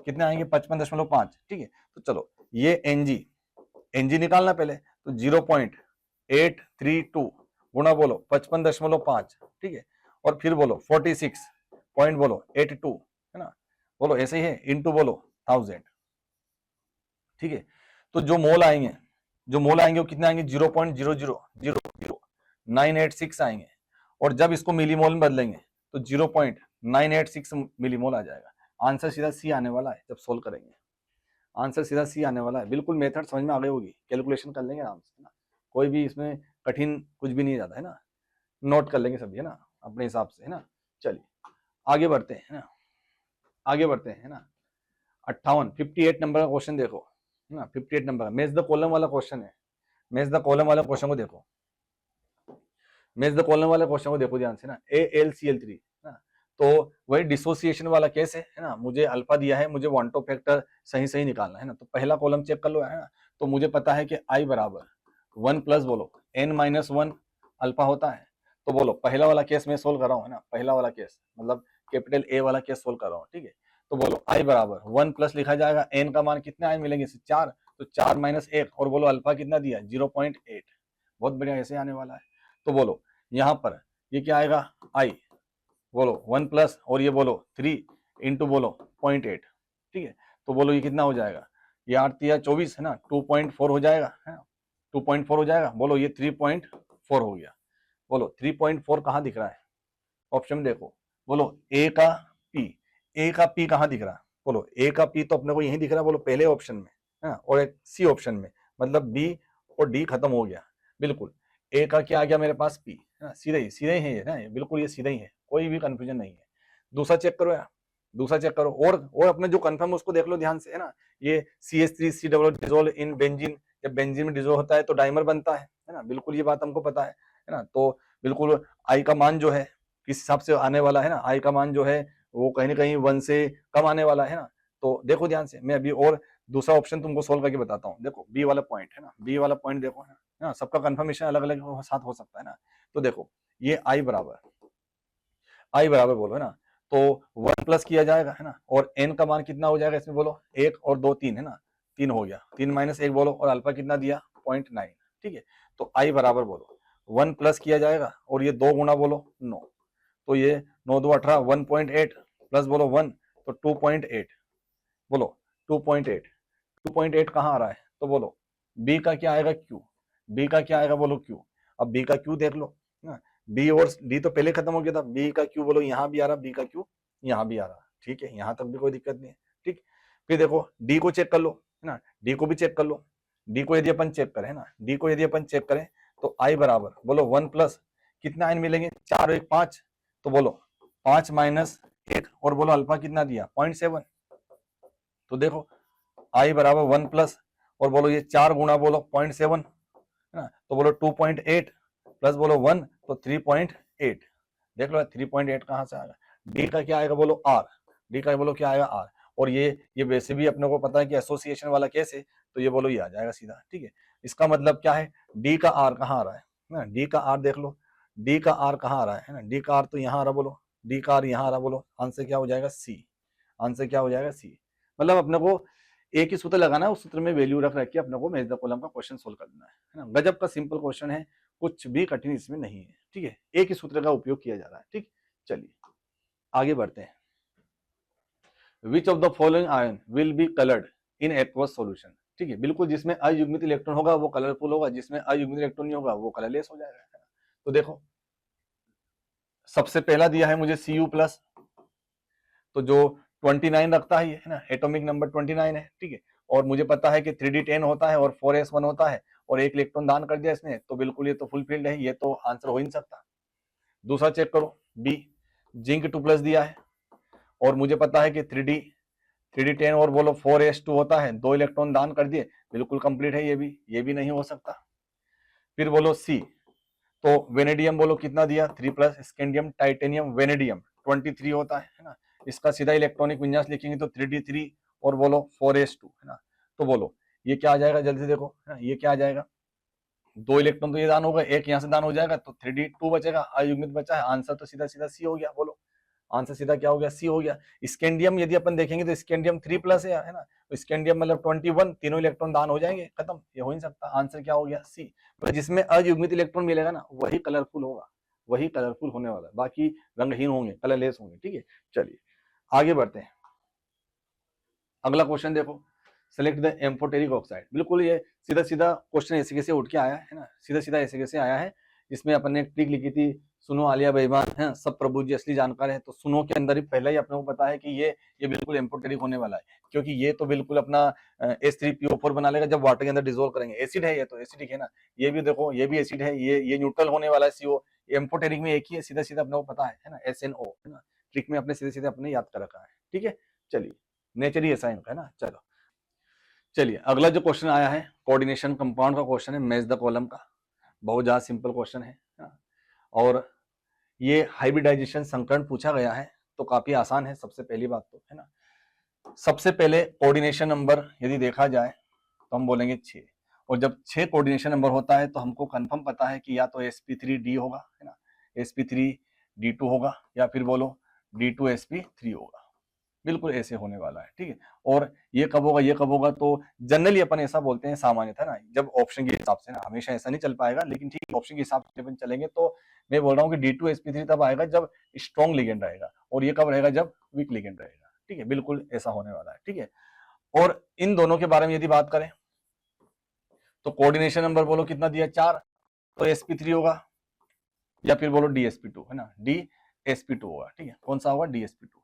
कितने आएंगे, 55.5, ठीक है। तो चलो ये Ng निकालना पहले, तो 0.832 गुणा बोलो 55.5, ठीक है, और फिर बोलो 46 पॉइंट बोलो 82, है ना, बोलो ऐसे ही है, इनटू बोलो 1000, ठीक है। तो जो मोल आएंगे वो कितने आएंगे, 0.0000986 आएंगे, और जब इसको मिलीमोल में बदलेंगे तो 0.986 मिलीमोल आ जाएगा। आंसर सीधा सी आने वाला है, जब सोल्व करेंगे आंसर सीधा सी आने वाला है। बिल्कुल मेथड समझ में आ गई होगी, कैलकुलेशन कर लेंगे आराम से, है ना, कोई भी इसमें कठिन कुछ भी नहीं जाता है ना, नोट कर लेंगे सभी, है ना, अपने हिसाब से, है ना। चलिए आगे बढ़ते हैं, है ना, आगे बढ़ते हैं, है ना। 58 नंबर का क्वेश्चन देखो, है ना, 58 नंबर का मैच द कॉलम वाला क्वेश्चन है। मैच द कॉलम वाला क्वेश्चन को देखो, मैच द कॉलम वाले क्वेश्चन को देखो ध्यान से ना, AlCl3, ना, तो वही डिसोसिएशन वाला केस है ना, मुझे अल्फा दिया है, मुझे वन टू फैक्टर सही सही निकालना है ना, तो पहला कॉलम चेक कर लो, है ना। तो मुझे पता है कि I बराबर 1 प्लस बोलो N-1 अल्फा होता है। तो बोलो पहला वाला केस मैं सोल्व कर रहा हूँ, है ना, पहला वाला केस मतलब कैपिटल A वाला केस सोल्व कर रहा हूँ, ठीक है। तो बोलो I बराबर 1 प्लस लिखा जाएगा, N का मान कितने आए मिलेंगे, 4, तो 4 माइनस 1, और बोलो अल्फा कितना दिया, 0.8। बहुत बढ़िया, ऐसे आने वाला है। तो बोलो यहाँ पर ये क्या आएगा, I बोलो 1 प्लस, और ये बोलो 3 इंटू बोलो 0.8, ठीक है। तो बोलो ये कितना हो जाएगा, ये 8 या 24, है ना, 2.4 हो जाएगा, है ना, 2.4 हो जाएगा। बोलो ये 3.4 हो गया। बोलो 3.4 कहाँ दिख रहा है, ऑप्शन में देखो। बोलो A का P कहाँ दिख रहा है, बोलो A का P तो अपने को यही दिख रहा है, बोलो पहले ऑप्शन में, है ना, और एक C ऑप्शन में, मतलब B और D खत्म हो गया। बिल्कुल A का क्या आ गया मेरे पास, P, है ना, सीधा ही है ना, बिल्कुल ये सीधा ही है, कोई भी कंफ्यूजन नहीं है। दूसरा चेक करो यार, दूसरा चेक करो, और अपने जो कंफर्म उसको देख लो ध्यान से, है ना। ये CH3C डिजोल्व इन बेंजीन, जब बेंजीन में डिजोल्व होता है तो डाइमर बनता है ना, बिल्कुल ये बात हमको पता है ना। तो बिल्कुल I का मान जो है किस हिसाब से आने वाला है ना, I का मान जो है वो कहीं ना कहीं 1 से कम आने वाला है ना। तो देखो ध्यान से, मैं अभी और दूसरा ऑप्शन तुमको सोल्व करके बताता हूँ। देखो बी वाला पॉइंट, है ना, बी वाला पॉइंट देखो, है ना, सबका कंफर्मेशन अलग अलग साथ हो सकता है ना। तो देखो ये I बराबर बोलो, है ना, तो 1 प्लस किया जाएगा, है ना, और n का मान कितना हो जाएगा इसमें, बोलो 1 और 2 3, है ना, 3 हो गया, 3 माइनस 1 बोलो, और अल्फा कितना दिया 0.9, ठीक है। तो I बराबर बोलो 1 प्लस किया जाएगा, और ये 2 गुना बोलो 9, तो ये 9 2 18, 1.8 प्लस बोलो 1, तो 2.8, बोलो 2.8 कहाँ आ रहा है, तो बोलो B का क्या आएगा, Q, B का क्या आएगा बोलो Q। अब B का Q देख लो ना, B और D तो पहले खत्म हो गया था, B का Q बोलो यहाँ भी आ रहा, B का Q यहाँ भी आ रहा, ठीक है, यहाँ तक भी कोई दिक्कत नहीं है, ठीक। फिर देखो D को चेक कर लो, है ना, D को भी चेक कर लो। D को यदि अपन चेक करें ना, D को यदि अपन चेक करें तो I बराबर बोलो 1 प्लस कितना आयन मिलेंगे, 4 और 1 5, तो बोलो 5 माइनस 1, और बोलो अल्फा कितना दिया 0.7। तो देखो I बराबर 1 प्लस, और बोलो ये 4 गुणा बोलो 0.7, है ना, तो बोलो 2.8 प्लस बोलो 1, तो 3.8। देख लो 3.8 कहाँ से आएगा। डी का क्या आएगा बोलो R, डी का बोलो क्या आएगा R, और ये वैसे भी अपने को पता है कि एसोसिएशन वाला केस है, तो ये बोलो ये आ जाएगा सीधा, ठीक है। इसका मतलब क्या है, डी का R कहाँ आ रहा है ना, डी का R देख लो, डी का R कहाँ आ रहा है ना, डी का R तो यहाँ आ रहा, बोलो डी का R यहाँ आ रहा, बोलो आंसर क्या हो जाएगा C, आंसर क्या हो जाएगा C। मतलब अपने को एक ही सूत्र लगाना है, उस सूत्र में वैल्यू रख के अपने को मैच द कॉलम का क्वेश्चन सोल्व कर देना है ना। गजब का सिंपल क्वेश्चन है, कुछ भी कठिन इसमें नहीं है, ठीक है, एक ही सूत्र का उपयोग किया जा रहा है, ठीक। चलिए आगे बढ़ते हैं। विच of the following ion will be coloured in aqueous solution, ठीक है, बिल्कुल जिसमें अयुग्मित इलेक्ट्रॉन होगा वो कलरफुल होगा, जिसमें अयुग्मित इलेक्ट्रॉन नहीं होगा वो कलरलेस हो जाएगा, है ना। तो देखो सबसे पहला दिया है मुझे Cu+, तो जो 29 रखता है ना, एटॉमिक नंबर 29 है, ठीक है, और मुझे पता है कि 3D10 होता है और 4s1 होता है, और एक इलेक्ट्रॉन दान कर दिया इसने, तो बिल्कुल ये तो फुलफिल्ड है, ये तो आंसर हो ही नहीं सकता। दूसरा चेक करो बी, जिंक 2+ दिया है, और मुझे पता है कि 3D10 और बोलो 4s2 होता है, 2 इलेक्ट्रॉन दान कर दिए, बिल्कुल कंप्लीट है, ये भी नहीं हो सकता। फिर बोलो सी, तो वेनेडियम बोलो कितना दिया 3+, स्कैंडियम टाइटेनियम वेनेडियम 23 होता है ना। इसका सीधा इलेक्ट्रॉनिक विन्यास लिखेंगे तो 3d3 और बोलो 4s2 है ना। तो बोलो ये क्या आ जाएगा, जल्दी से देखो है ना, ये क्या आ जाएगा, 2 इलेक्ट्रॉन तो ये दान होगा, एक यहाँ से दान हो जाएगा तो 3d2 बचेगा, अयुग्मित बचा है। आंसर तो सीधा सीधा सी हो गया। बोलो आंसर सीधा क्या हो गया, सी हो गया। स्कैंडियम यदि अपन देखेंगे तो स्कैंडियम 3+ है ना, तो स्कैंडियम मतलब 21, तीनों इलेक्ट्रॉन दान हो जाएंगे, खत्म, ये हो नहीं सकता। आंसर क्या हो गया, सी। तो जिसमें अयुग्मित इलेक्ट्रॉन मिलेगा ना वही कलरफुल होगा, वही कलरफुल होने वाला है, बाकी रंगहीन होंगे, कलरलेस होंगे। ठीक है, चलिए आगे बढ़ते हैं। अगला क्वेश्चन देखो, सेलेक्ट द एम्फोटेरिक ऑक्साइड। बिल्कुल ये सीधा सीधा क्वेश्चन ऐसे कैसे उठ के आया है ना, सीधा सीधा ऐसे कैसे आया है। इसमें अपन ने एक ट्रिक लिखी थी, सुनो आलिया बेईमान है, सब प्रभु जी असली जानकार है। तो सुनो के अंदर ही पहले ही अपने को पता है कि ये बिल्कुल एम्फोटेरिक होने वाला है, क्योंकि ये तो बिल्कुल अपना H3PO4 बना लेगा जब वाटर के अंदर डिजोल्व करेंगे। एसिड है, ये तो एसिडिक है ना। ये भी देखो, ये भी एसिड है, ये न्यूट्रल होने वाला है CO। एम्फोटेरिक में एक ही है, सीधा सीधा अपने को पता है ना, SNO है ना। ट्रिक में अपने सीधे सीधे अपने याद कर रखा है। ठीक है, चलिए नेचर ही ऐसा है ना। चलो चलिए अगला जो क्वेश्चन आया है कोऑर्डिनेशन कंपाउंड का क्वेश्चन है, मैच द कॉलम का। बहुत ज्यादा सिंपल क्वेश्चन है ना? और ये हाइब्रिडाइजेशन संकरण पूछा गया है तो काफी आसान है। सबसे पहली बात तो है ना, सबसे पहले कोऑर्डिनेशन नंबर यदि देखा जाए तो हम बोलेंगे 6, और जब 6 कोऑर्डिनेशन नंबर होता है तो हमको कंफर्म पता है कि या तो sp3d होगा है ना, sp3d2 होगा, या फिर बोलो d2sp3 होगा। बिल्कुल ऐसे होने वाला है। ठीक है, और ये कब होगा, ये कब होगा, तो जनरली अपन ऐसा बोलते हैं सामान्यतः ना, जब ऑप्शन के हिसाब से ना, हमेशा ऐसा नहीं चल पाएगा, लेकिन ठीक है ऑप्शन के हिसाब से अपन चलेंगे तो मैं बोल रहा हूँ कि d2sp3 तब आएगा जब स्ट्रॉन्ग लिगेंड रहेगा, और ये कब रहेगा, जब वीक लिगेंड रहेगा। ठीक है, बिल्कुल ऐसा होने वाला है। ठीक है, और इन दोनों के बारे में यदि बात करें तो कोऑर्डिनेशन नंबर बोलो कितना दिया, 4, तो sp3 होगा, या फिर बोलो dsp2 है ना, dsp2 होगा। ठीक है, कौन सा होगा, dsp2।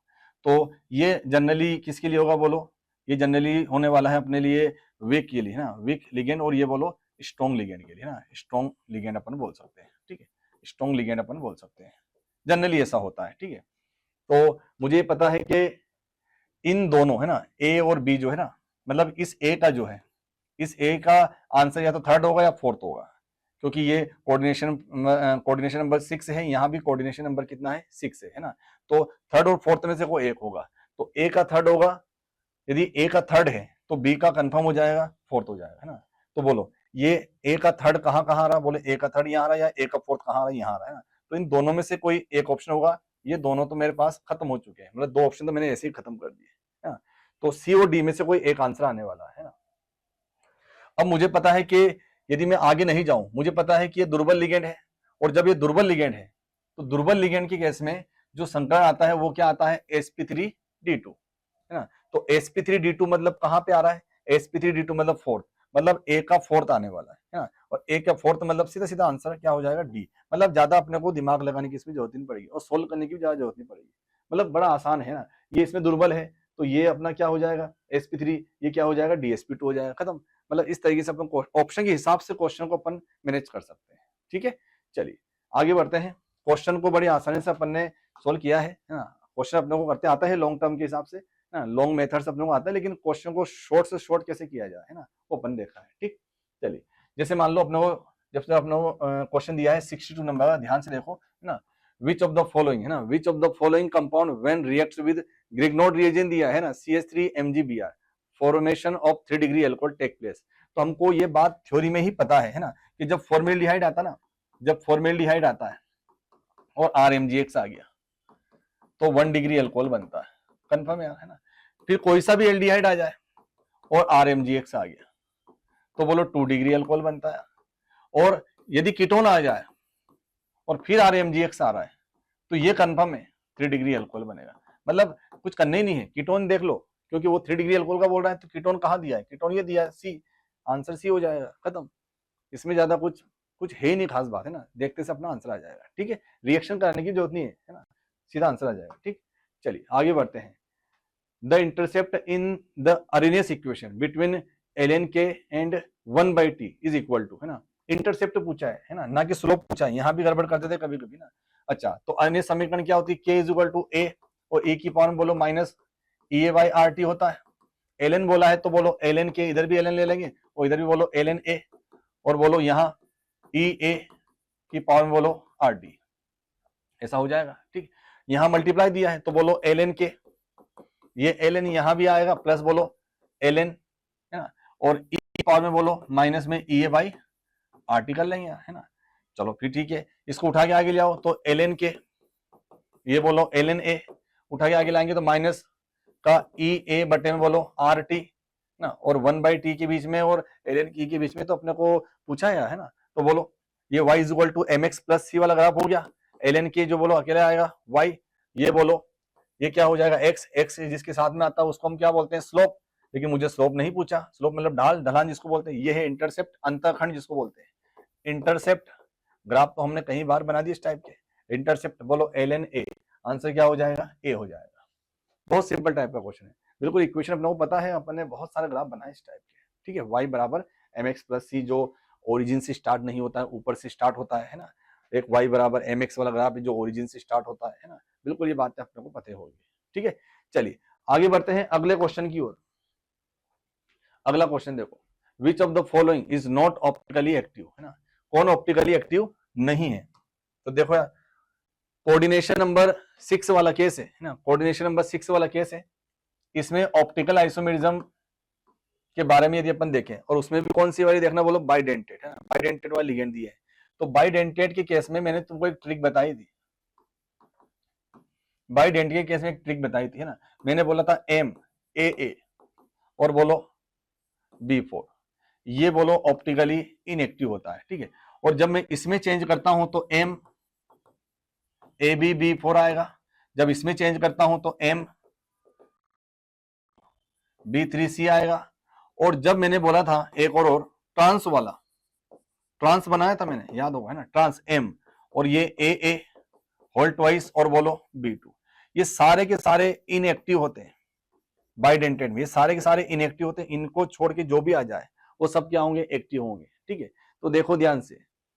तो ये जनरली किसके लिए होगा, बोलो ये जनरली होने वाला है अपने लिए वीक के लिए है ना, वीक लिगेंड, और ये बोलो स्ट्रॉन्ग लिगेंड के लिए ना, स्ट्रॉन्ग लिगेंड अपन बोल सकते हैं। ठीक है, स्ट्रॉन्ग लिगेंड अपन बोल सकते हैं, जनरली ऐसा होता है। ठीक है, तो मुझे पता है कि इन दोनों है ना, ए और बी जो है ना, मतलब इस ए का जो है, इस ए का आंसर या तो थर्ड होगा या फोर्थ होगा, क्योंकि ये कोऑर्डिनेशन नंबर 6 है, यहाँ भी कोऑर्डिनेशन नंबर कितना है, 6 है ना। तो थर्ड और फोर्थ में से कोई एक होगा, तो ए का थर्ड होगा। यदि ए का थर्ड है तो बी का कंफर्म हो जाएगा, फोर्थ हो जाएगा है ना। तो बोलो ये ए का थर्ड कहाँ कहाँ आ रहा, बोले ए का थर्ड यहाँ आ रहा, या ए का फोर्थ कहाँ आ रहा, यहाँ आ रहा है ना। तो इन दोनों में से कोई एक ऑप्शन होगा। ये दोनों तो मेरे पास खत्म हो चुके हैं, मतलब 2 ऑप्शन तो मैंने ऐसे ही खत्म कर दिए है ना। तो सी और डी में से कोई एक आंसर आने वाला है ना। अब मुझे पता है कि यदि मैं आगे नहीं जाऊं, मुझे पता है कि ये दुर्बल लिगेंड है, और जब ये दुर्बल लिगेंड है तो दुर्बल लिगेंड की केस में जो संकरण आता है वो क्या आता है, sp3d2 है ना। तो sp3d2 मतलब कहां पे आ रहा है, sp3d2 मतलब फोर्थ, मतलब ए का फोर्थ आने वाला है ना। और ए का फोर्थ मतलब सीधा सीधा आंसर क्या हो जाएगा, डी। मतलब ज्यादा अपने को दिमाग लगाने की इसमें जरूरत नहीं पड़ेगी, और सोल्व करने की भी ज्यादा जरूरत नहीं पड़ेगी, मतलब बड़ा आसान है ना। ये इसमें दुर्बल है तो ये अपना क्या हो जाएगा, sp3, ये क्या हो जाएगा, dsp2 हो जाएगा, खत्म। मतलब इस तरीके से अपन ऑप्शन के हिसाब से क्वेश्चन को अपन मैनेज कर सकते हैं। ठीक है, चलिए आगे बढ़ते हैं। क्वेश्चन को बड़ी आसानी से अपन ने सोल्व किया है ना। क्वेश्चन अपने को करते आता है लॉन्ग टर्म के हिसाब से ना, लॉन्ग मेथड्स अपने को आता है, लेकिन क्वेश्चन को शॉर्ट से शॉर्ट कैसे किया जाए है ना, वो अपन देखा है। ठीक, चलिए जैसे मान लो अपने को, जब से अपने को क्वेश्चन दिया है 62 नंबर का, ध्यान से देखो है ना। विच ऑफ द फॉलोइंग है ना, which of the following compound when reacts with Grignard reagent दिया है ना, CH3MgBr, formation of 3 degree alcohol take place. तो हमको ये बात थ्योरी में ही पता है ना, कि जब फॉर्मेल्डिहाइड आता ना, जब फॉर्मेल्डिहाइड आता है और RMgX आ गया तो 1 डिग्री अल्कोहल बनता है, कंफर्म है ना। फिर कोई सा भी एल्डिहाइड आ जाए और RMgX आ गया तो बोलो 2 डिग्री अल्कोहल बनता है। और यदि कीटोन आ जाए और फिर RMgX आ रहा है तो ये कंफर्म है 3 डिग्री अल्कोहल बनेगा। मतलब कुछ करना ही नहीं है, कीटोन देख लो, क्योंकि वो 3 डिग्री अल्कोहल का बोल रहा है, तो कीटोन कहाँ दिया है, कीटोन ये दिया है सी, आंसर सी हो जाएगा, खत्म। इसमें ज्यादा कुछ कुछ है ही नहीं, खास बात है ना, देखते से अपना आंसर आ जाएगा। ठीक है, रिएक्शन कराने की जरूरत नहीं है ना, सीधा आंसर आ जाएगा। ठीक, चलिए आगे बढ़ते हैं। The intercept in the Arrhenius equation between ln k and 1/t is equal to है ना। इंटरसेप्ट पूछा है ना, ना कि स्लोप पूछा है, यहाँ भी गड़बड़ करते थे कभी कभी ना। अच्छा, तो अरेनियस समीकरण क्या होती है, k is equal to a, और a की पावर बोलो माइनस EA/RT होता है। ln बोला है तो बोलो ln k, इधर भी ln ले लेंगे और इधर भी बोलो ln a, और बोलो यहाँ EA की पावर में बोलो RT, ऐसा हो जाएगा। ठीक, यहां मल्टीप्लाई दिया है तो बोलो ln के, ये ln यहां भी आएगा प्लस बोलो ln, है ना, और e पावर में बोलो माइनस में EA बाई RT कर लेंगे, है ना। चलो फिर ठीक है, इसको उठा के आगे ले आओ तो ln के, ये बोलो ln A, उठा के आगे लाएंगे तो माइनस का EA बटे में बोलो RT ना, और 1/t के बीच में और ln की के बीच में तो अपने को पूछा है ना, तो बोलो ये y is equal to mx plus c वाला ग्राफ हो गया, ln के जो बोलो अकेला आएगा y, ये बोलो ये क्या हो जाएगा x जिसके साथ में आता है उसको हम क्या बोलते हैं स्लोप, लेकिन मुझे स्लोप नहीं पूछा, स्लोप मतलब ढाल ढलान जिसको बोलते हैं, ये है इंटरसेप्ट अंतःखंड जिसको बोलते हैं, इंटरसेप्ट ग्राफ तो हमने कई बार बना दिए इस टाइप के, इंटरसेप्ट बोलो ln a, आंसर क्या हो जाएगा a हो जाएगा। बहुत सिंपल टाइप का क्वेश्चन है, बिल्कुल इक्वेशन अपने को पता है, अपन ने बहुत सारे ग्राफ बनाए इस टाइप के, ठीक है। y बराबर mx प्लस c जो ओरिजिन से स्टार्ट नहीं होता है, ऊपर से स्टार्ट होता है ना, एक y बराबर mx वाला ग्राफ जो ओरिजिन से स्टार्ट होता है ना, बिल्कुल ये बातें अपने को पता होगी, ठीक है। चलिए आगे बढ़ते हैं अगले क्वेश्चन की ओर। अगला क्वेश्चन देखो, विच of the following is not optically active, है ना, कौन ऑप्टिकली एक्टिव नहीं है, तो देखो यार कोऑर्डिनेशन नंबर 6 वाला केस है ना, कोऑर्डिनेशन नंबर 6 वाला केस है, इसमें ऑप्टिकल आइसोमेरिज्म के बारे में यदि अपन देखें, और उसमें भी कौन सी वाली देखना बोलो बाइडेंटेट, है ना, बाइडेंटेट वाला लिगेंड दिया है, तो बाइडेंटेट के केस में मैंने तुमको एक ट्रिक बताई थी, बाइडेंटेट के केस में एक ट्रिक बताई थी, है ना, मैंने बोला था MAA और बोलो B4, ये बोलो ऑप्टिकली इनएक्टिव होता है, ठीक है, और जब मैं इसमें चेंज करता हूं तो MAB B4 आएगा, जब इसमें चेंज करता हूं तो MB3C आएगा, और जब मैंने बोला था एक और ट्रांस वाला, ट्रांस बनाया था मैंने, याद होगा है ना, ट्रांस M, और ये AA होल ट्वाइस और बोलो B2, ये सारे के सारे इनएक्टिव होते हैं बाइडेंटेट में, ये सारे के सारे इनएक्टिव होते हैं, इनको छोड़ के जो भी आ जाए वो सब क्या होंगे एक्टिव होंगे, ठीक है। तो देखो ध्यान से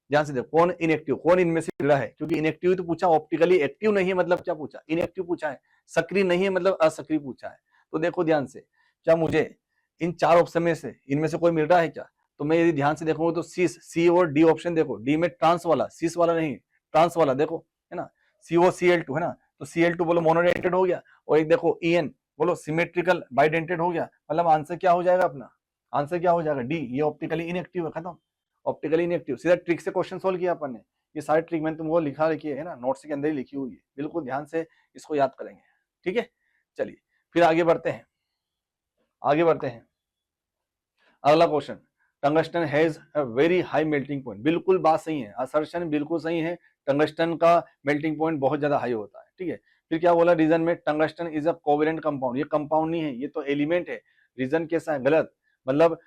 देखो कौन इनएक्टिव, कौन इनमें से जुड़ा है, क्योंकि इनएक्टिव तो पूछा, ऑप्टिकली एक्टिव नहीं है मतलब क्या पूछा, इनएक्टिव पूछा है, सक्रिय नहीं है मतलब असक्रिय पूछा है। तो देखो ध्यान से, क्या मुझे इन 4 ऑप्शन में से इनमें से कोई मिल रहा है क्या, तो मैं यदि ध्यान से देखूंगा तो सी और डी ऑप्शन देखो, डी में ट्रांस वाला, सीस वाला नहीं, ट्रांस वाला देखो, है ना, COCl2 है ना, तो Cl2 बोलो मोनोडेंटेड हो गया, और एक देखो En बोलो सिमेट्रिकल बाइडेंटेड हो गया, मतलब आंसर क्या हो जाएगा अपना, आंसर क्या हो जाएगा डी, ये ऑप्टिकली इनएक्टिव है, खत्म, ऑप्टिकली इनएक्टिव, सीधा ट्रिक से क्वेश्चन सोल्व किया अपन ने, ये सारी ट्रिक मैंने तुमको लिखा रखी है ना, नोट्स के अंदर ही लिखी हुई है, बिल्कुल ध्यान से इसको याद करेंगे, ठीक है। चलिए फिर आगे बढ़ते हैं, आगे बढ़ते हैं, अगला question, tungsten has a very high melting point, बिल्कुल बात सही है, असर्शन बिल्कुल सही है, टंगस्टन का मेल्टिंग पॉइंट बहुत ज्यादा हाई होता है, ठीक है। फिर क्या बोला रीजन में, tungsten is a covalent compound, ये कंपाउंड नहीं है, ये तो एलिमेंट है, रीजन कैसा है गलत, मतलब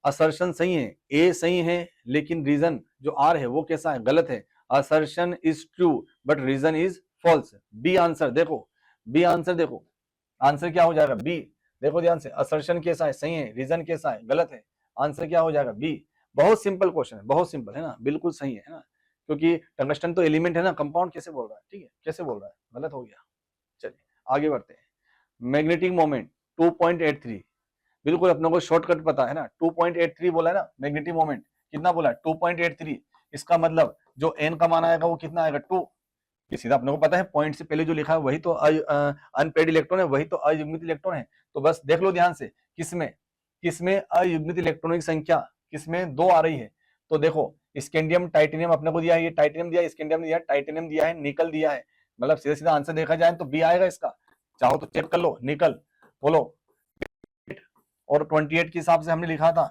असर्शन सही है, ए सही है, लेकिन रीजन जो आर है वो कैसा है गलत है, assertion is true but reason is false, B answer देखो, बी आंसर देखो, आंसर क्या हो जाएगा बी, देखो ध्यान से, असर्शन कैसा है सही है, रीजन कैसा है गलत है, आंसर क्या हो जाएगा बी, बहुत सिंपल क्वेश्चन है, बहुत सिंपल है ना, बिल्कुल सही है ना, क्योंकि टंगस्टन तो एलिमेंट है ना, कंपाउंड कैसे बोल रहा है, ठीक है, कैसे बोल रहा है, गलत हो गया। चलिए आगे बढ़ते हैं, मैग्नेटिक मोमेंट 2.83, बिल्कुल अपने को शॉर्टकट पता है ना, 2.83 बोला है ना, मैग्नेटिक मोमेंट कितना बोला है 2.83, इसका मतलब जो n का मान आएगा वो कितना आएगा 2, ये सीधा अपने को पता है, पॉइंट से पहले जो लिखा है वही तो अनपेड इलेक्ट्रॉन है, वही तो अयुग्मित इलेक्ट्रॉन है, तो बस देख लो ध्यान से, किसमें किसमें अयुग्मित इलेक्ट्रॉनों की संख्या किसमें 2 आ रही है, तो देखो स्कैंडियम टाइटेनियम अपने को दिया है, ये टाइटेनियम दिया है, स्कैंडियम दिया है, टाइटेनियम दिया है, निकल दिया है, मतलब सीधा सीधा आंसर देखा जाए तो बी आएगा इसका, चाहो तो चेक कर लो, निकल बोलो, और 28 के हिसाब से हमने लिखा था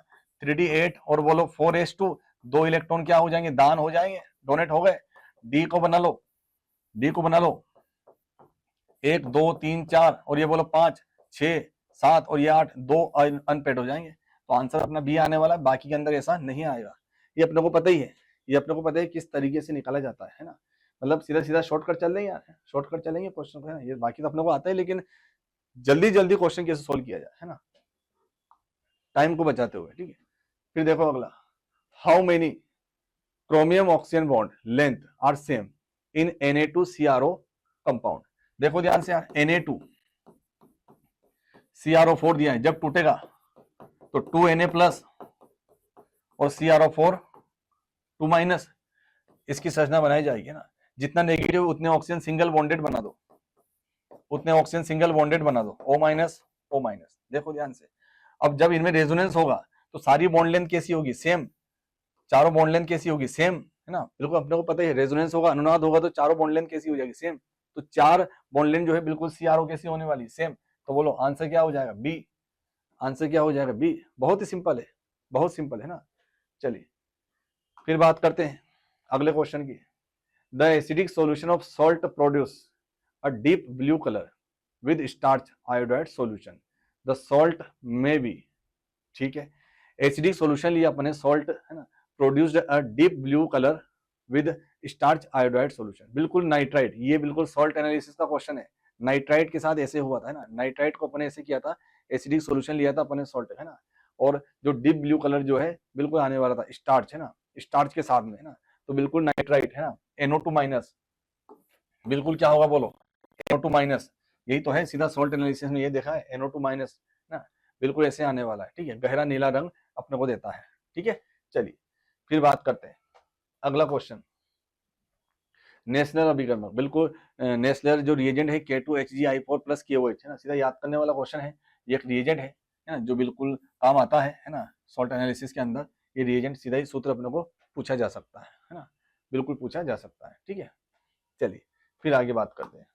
3d8 और बोलो 4s2, 2 इलेक्ट्रॉन क्या हो जाएंगे, दान हो जाएंगे, डोनेट हो गए, डी को बना लो, डी को बना लो 1 2 3 4 और ये बोलो 5 6 7 और ये 8, 2 अनपेड हो जाएंगे, तो आंसर अपना बी आने वाला है, बाकी के अंदर ऐसा नहीं आएगा, ये अपने को पता ही है, ये अपने को पता है किस तरीके से निकाला जाता है ना, मतलब सीधा सीधा शॉर्टकट चल रही है, शॉर्टकट चलेंगे क्वेश्चन को, ये बाकी तो अपने को आता है, लेकिन जल्दी जल्दी क्वेश्चन कैसे सोल्व किया जाए, है ना, टाइम को बचाते हुए, ठीक है। फिर देखो अगला, how many chromium oxygen bond length are same in Na2CrO compound, देखो ध्यान से यार, Na2 CrO4 दिया है, जब टूटेगा तो 2Na प्लस और CrO4 2 माइनस, इसकी संरचना बनाई जाएगी ना, जितना नेगेटिव उतने ऑक्सीजन सिंगल बॉन्डेड बना दो, उतने ऑक्सीजन सिंगल बॉन्डेड बना दो, O माइनस O माइनस। देखो ध्यान से, अब जब इनमें रेजोनेंस होगा तो सारी बॉन्ड लेंथ कैसी होगी, सेम। चारों बॉन्ड लेंथ कैसी होगी, सेम, है ना। बिल्कुल अपने को पता है रेजोनेंस होगा, अनुनाद होगा, तो चारों बॉन्ड लेंथ कैसी हो जाएगी, सेम। तो चार बॉन्ड लेंथ जो है बिल्कुल CRO कैसी होने वाली, सेम। तो बोलो आंसर क्या हो जाएगा, बी। आंसर क्या हो जाएगा, बी। बहुत ही सिंपल है, बहुत सिंपल है ना। चलिए फिर बात करते हैं अगले क्वेश्चन की। The acidic solution of salt produce a deep blue colour with starch iodide solution. The salt may be, ठीक है, एसिडिक सॉल्यूशन लिया अपने सॉल्ट, है ना, produced a deep blue colour with starch iodide solution. बिल्कुल nitrite, ये बिल्कुल salt analysis का क्वेश्चन है। नाइट्राइट के साथ ऐसे हुआ था, है ना, नाइट्राइट को अपने ऐसे किया था, एसिडिक सॉल्यूशन लिया था अपने सॉल्ट, है ना, और जो डीप ब्लू कलर जो है बिल्कुल आने वाला था स्टार्च, है ना, स्टार्च के साथ में, है ना। तो बिल्कुल नाइट्राइट, है ना, NO2 माइनस, बिल्कुल क्या होगा बोलो, NO2 माइनस। यही तो है, सीधा सॉल्ट एनालिसिस में ये देखा है, NO2 माइनस ना, बिल्कुल ऐसे आने वाला है, ठीक है, गहरा नीला रंग अपने को देता है, ठीक है। चलिए फिर बात करते हैं अगला क्वेश्चन। नेशनल अभिकर्मक, बिल्कुल नेशनल जो रिएजेंट है K2HgI4 प्लस KOH, है ना, सीधा याद करने वाला क्वेश्चन है। ये एक रिएजेंट है ना, जो बिल्कुल काम आता है ना, सॉल्ट एनालिसिस के अंदर। ये रिएजेंट सीधा ही सूत्र अपने को पूछा जा सकता है ना, बिल्कुल पूछा जा सकता है, ठीक है। चलिए फिर आगे बात करते हैं,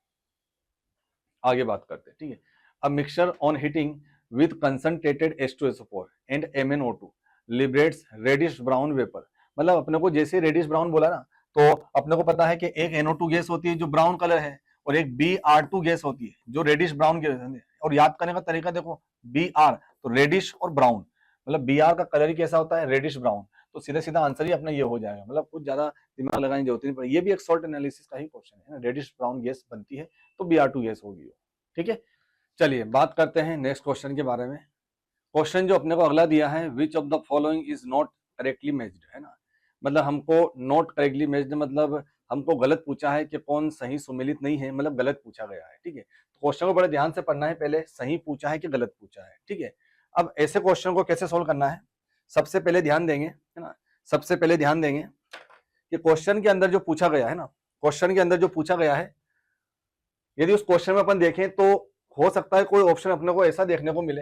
आगे बात करते हैं, ठीक है। अब mixture on heating with concentrated H2SO4 and MnO2 liberates reddish brown vapour. मतलब अपने को जैसे रेडिश ब्राउन बोला ना, तो अपने को पता है कि एक NO2 गैस होती है जो ब्राउन कलर है, और एक Br2 गैस होती है जो रेडिश ब्राउन गैस है। और याद करने का तरीका देखो, Br तो रेडिश और ब्राउन, मतलब Br का कलर ही कैसा होता है, रेडिश ब्राउन। तो सीधा सीधा आंसर ही अपना ये हो जाएगा, मतलब कुछ ज्यादा दिमाग लगाने की जरूरत नहीं पड़ेगी। ये भी एक सॉल्ट एनालिसिस का ही क्वेश्चन है ना, रेडिश ब्राउन गैस बनती है तो Br2 गैस होगी, ठीक है। चलिए बात करते हैं नेक्स्ट क्वेश्चन के बारे में। क्वेश्चन जो अपने को अगला दिया है, विच of the following is not correctly matched, है ना, मतलब हमको नॉट करेक्टली मैच्ड मतलब हमको गलत पूछा है कि कौन सही सुमेलित नहीं है, मतलब गलत पूछा गया है, ठीक है। तो क्वेश्चन को बड़े ध्यान से पढ़ना है, पहले सही पूछा है कि गलत पूछा है, ठीक है। अब ऐसे क्वेश्चन को कैसे सोल्व करना है, सबसे पहले ध्यान देंगे, है ना, सबसे पहले ध्यान देंगे कि क्वेश्चन के अंदर जो पूछा गया है ना, क्वेश्चन के अंदर जो पूछा गया है, यदि उस क्वेश्चन में अपन देखें तो हो सकता है कोई ऑप्शन अपने को ऐसा देखने को मिले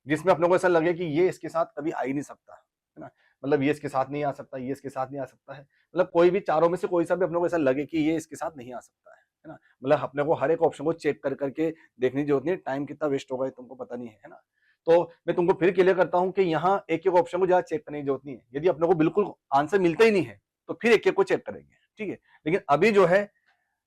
जिसमें अपने को ऐसा लगे कि ये इसके साथ कभी आ ही नहीं सकता, है ना, मतलब ये इसके साथ नहीं आ सकता, ये इसके साथ नहीं आ सकता है, मतलब कोई भी चारों में से कोई सा भी अपने को ऐसा लगे कि ये इसके साथ नहीं आ सकता है ना। मतलब अपने को हर एक ऑप्शन को चेक कर करके देखने की जरूरत नहीं, टाइम कितना वेस्ट होगा तुमको पता नहीं है ना। तो मैं तुमको फिर क्लियर करता हूं कि यहाँ एक एक ऑप्शन को ज्यादा चेक करने की जरूरत नहीं है। यदि अपने को बिल्कुल आंसर मिलता ही नहीं है तो फिर एक एक को चेक करेंगे, ठीक है। लेकिन अभी जो है,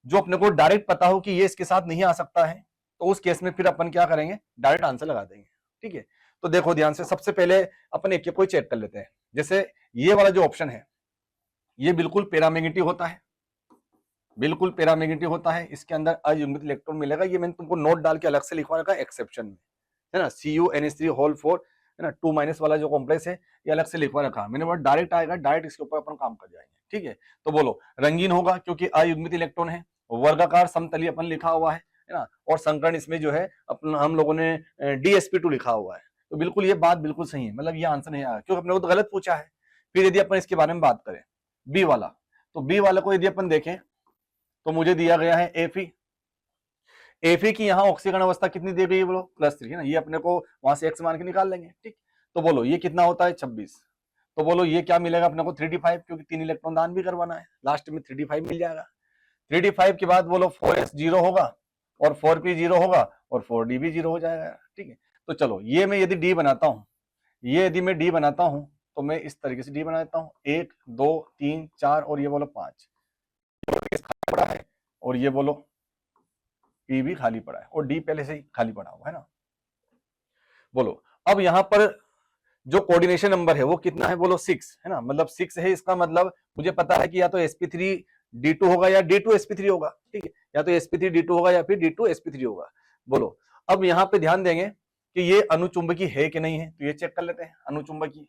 जो अपने को डायरेक्ट पता हो कि ये इसके साथ नहीं आ सकता है, तो उस केस में फिर अपन क्या करेंगे, डायरेक्ट आंसर लगा देंगे, ठीक है। तो देखो ध्यान से, सबसे पहले अपन एक एक को चेक कर लेते हैं। जैसे ये वाला जो ऑप्शन है, ये बिल्कुल पैरामैग्नेटिक होता है, बिल्कुल पैरामैग्नेटिक होता है, इसके अंदर अयुग्मित इलेक्ट्रॉन मिलेगा। ये मैंने तुमको नोट डाल के अलग से लिखवा रखा है एक्सेप्शन में, है ना, CuNH3 है ना, 2- वाला जो कॉम्प्लेक्स है ये अलग से लिखवा रखा, मैंने बोला डायरेक्ट आएगा, डायरेक्ट इसके ऊपर अपन काम कर जाएंगे, ठीक है। तो बोलो रंगीन होगा क्योंकि अयुग्मित इलेक्ट्रॉन है, वर्गाकार समतलीय अपन लिखा हुआ है ना, और संकर्ण इसमें जो है अपन हम लोगों ने DsP2 लिखा हुआ है। तो बिल्कुल ये बात बिल्कुल सही है, मतलब ये आंसर नहीं आया क्योंकि अपने को तो गलत पूछा है। फिर यदि अपन इसके बारे में बात करें बी वाला, तो बी वाला को यदि अपन देखें तो मुझे दिया गया है Fe की यहाँ ऑक्सीकरण अवस्था कितनी दी गई है बोलो, +3, है ना, ये अपने को वहां से x मान के निकाल लेंगे, ठीक। तो बोलो ये कितना होता है 26। तो बोलो ये क्या मिलेगा अपने को 3d5, क्योंकि 3 इलेक्ट्रॉन दान भी करवाना है, लास्ट में 3d5 मिल जाएगा। 3d5 के बाद बोलो 4s 0 होगा और 4p 0 होगा और 4d भी 0 हो जाएगा, ठीक है। तो चलो ये मैं यदि d बनाता हूँ, ये यदि मैं d बनाता हूँ तो मैं इस तरीके से d बनाता हूँ, 1 2 3 4 और ये बोलो 5 पड़ा है, और ये बोलो P भी खाली पड़ा है और D पहले से ही खाली पड़ा हुआ है ना। बोलो अब यहाँ पर जो कोऑर्डिनेशन नंबर है वो कितना है बोलो 6, है ना, मतलब 6 है, इसका मतलब मुझे पता है कि या तो sp3d2 होगा या d2sp3 होगा, ठीक है, या तो sp3d2 होगा या फिर d2sp3 होगा। बोलो अब यहाँ पे ध्यान देंगे कि ये अनुचुंबकी है कि नहीं है, तो ये चेक कर लेते हैं अनुचुंबकी।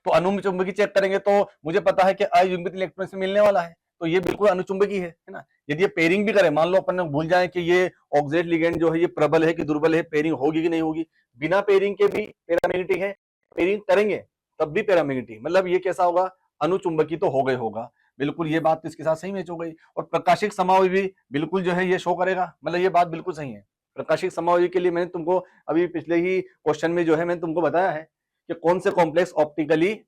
तो अनुचुंबकी चेक करेंगे तो मुझे पता है कि अयुग्मित इलेक्ट्रॉन से मिलने वाला है, तो ये बिल्कुल अनुचुंबकी है ना। यदि ये पेयरिंग भी करे, मान लो अपन भूल जाए कि ये ऑक्सीडेट लिगेंड जो है ये प्रबल है कि दुर्बल है, पेयरिंग होगी कि नहीं होगी, बिना पेयरिंग के भी पैरामैग्नेटिक है, पेयरिंग करेंगे तब भी पैरामैग्नेटिक, मतलब ये कैसा होगा, अनुचुंबकी तो हो गए होगा। बिल्कुल ये बात तो इसके साथ सही मैच हो गई। और प्रकाशिक समावयव भी बिल्कुल जो है ये शो करेगा, मतलब ये बात बिल्कुल सही है। प्रकाशिक समावयव के लिए मैंने तुमको अभी पिछले ही क्वेश्चन में जो है मैंने तुमको बताया है कि कौन से कॉम्प्लेक्स ऑप्टिकली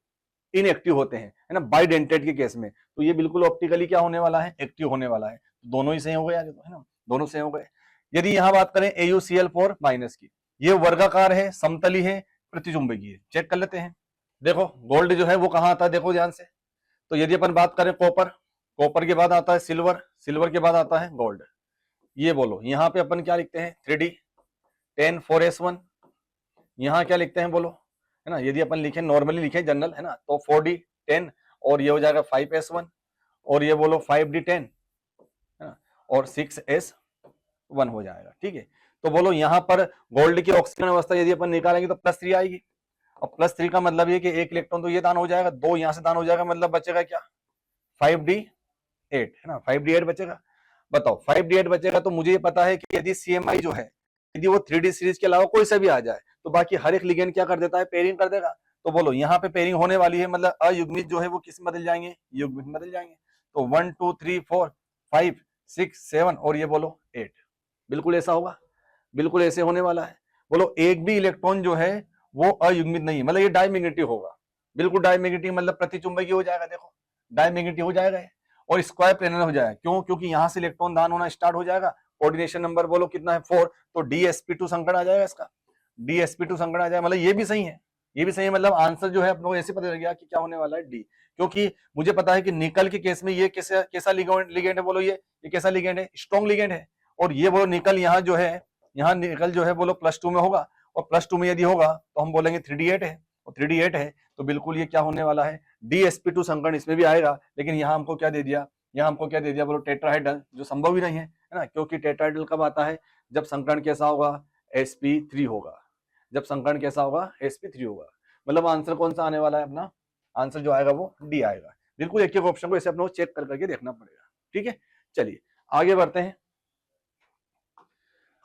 इनएक्टिव होते हैं, है ना, बाइडेंटेट के केस में। तो ये बिल्कुल ऑप्टिकली क्या होने वाला है, एक्टिव होने वाला है। दोनों ही सही हो गए, है ना, दोनों सही हो गए। यदि यहां बात करें AuCl4 माइनस की, ये वर्गाकार है, समतली है, प्रतिचुंबकीय है। चेक कर लेते हैं। देखो गोल्ड जो है वो कहां आता है, देखो ध्यान से। तो यदि अपन बात करें कॉपर, कॉपर के बाद आता है सिल्वर, सिल्वर के बाद आता है गोल्ड। ये बोलो यहाँ पे अपन क्या लिखते हैं 3D 10 4s1। यहाँ क्या लिखते हैं बोलो, है ना, यदि अपन लिखें नॉर्मली लिखें जनरल, है ना, तो 4D 10 और ये हो जाएगा 5s1 और ये बोलो 5D 10, है ना, और 6s1 हो जाएगा। ठीक है, तो बोलो यहाँ पर गोल्ड की ऑक्सीजन अवस्था यदि अपन निकालेंगे तो +3 आएगी। और +3 का मतलब ये कि एक इलेक्ट्रॉन तो ये दान हो जाएगा, 2 यहाँ से दान हो जाएगा, मतलब बचेगा क्या 5D8, है ना, 5D8 बचेगा। बताओ 5D8 बचेगा तो मुझे ये पता है कि यदि CMI जो है यदि वो 3D सीरीज के अलावा कोई सा भी आ जाए तो बाकी हर एक लिगेंड क्या कर देता है, पेयरिंग कर देगा। तो बोलो यहाँ पे पेयरिंग होने वाली है, मतलब अयुग्मित जो है वो किस में बदल जाएंगे, युग्मित में बदल जाएंगे। तो 1 2 3 4 5 6 7 और ये बोलो 8, बिल्कुल ऐसा होगा, बिल्कुल ऐसे होने वाला है। बोलो एक भी इलेक्ट्रॉन जो है वो अयुग्मित नहीं है, मतलब ये डायमैग्नेटिक होगा, बिल्कुल डायमैग्नेटिक, मतलब प्रतिचुंबकीय हो जाएगा। देखो डायमैग्नेटिक हो जाएगा और स्क्वायर प्लेनर हो जाएगा। क्यों, क्योंकि यहां से इलेक्ट्रॉन दान होना स्टार्ट हो जाएगा। कोऑर्डिनेशन नंबर बोलो कितना है 4, तो DsP2 संकरण आ जाएगा, इसका DsP2 संकरण आ जाएगा, मतलब ये भी सही है, ये भी सही है। मतलब आंसर जो है अपने को ऐसे पता लग गया कि क्या होने वाला है डी, क्योंकि मुझे पता है कि निकल के केस में ये कैसा लिगेंड है बोलो, ये कैसा लिगेंड है, स्ट्रॉन्ग लिगेंड है। और ये बोलो निकल यहाँ जो है, यहाँ निकल जो है बोलो +2 में होगा, और +2 में यदि होगा तो हम बोलेंगे 3D8 है, और 3D8 है तो बिल्कुल ये क्या होने वाला है, DsP2 संकरण इसमें भी आएगा। लेकिन यहाँ हमको क्या दे दिया, यहाँ हमको क्या दे दिया बोलो, टेट्राहेड्रल, जो संभव ही नहीं है ना, क्योंकि टेट्राहेड्रल कब आता है, जब संकरण कैसा होगा, sp3 होगा, जब संकरण कैसा होगा, sp3 होगा। मतलब आंसर कौन सा आने वाला है अपना, आंसर जो आएगा वो डी आएगा। बिल्कुल एक एक ऑप्शन को ऐसे अपने को चेक कर करके देखना पड़ेगा। ठीक है, चलिए आगे बढ़ते हैं,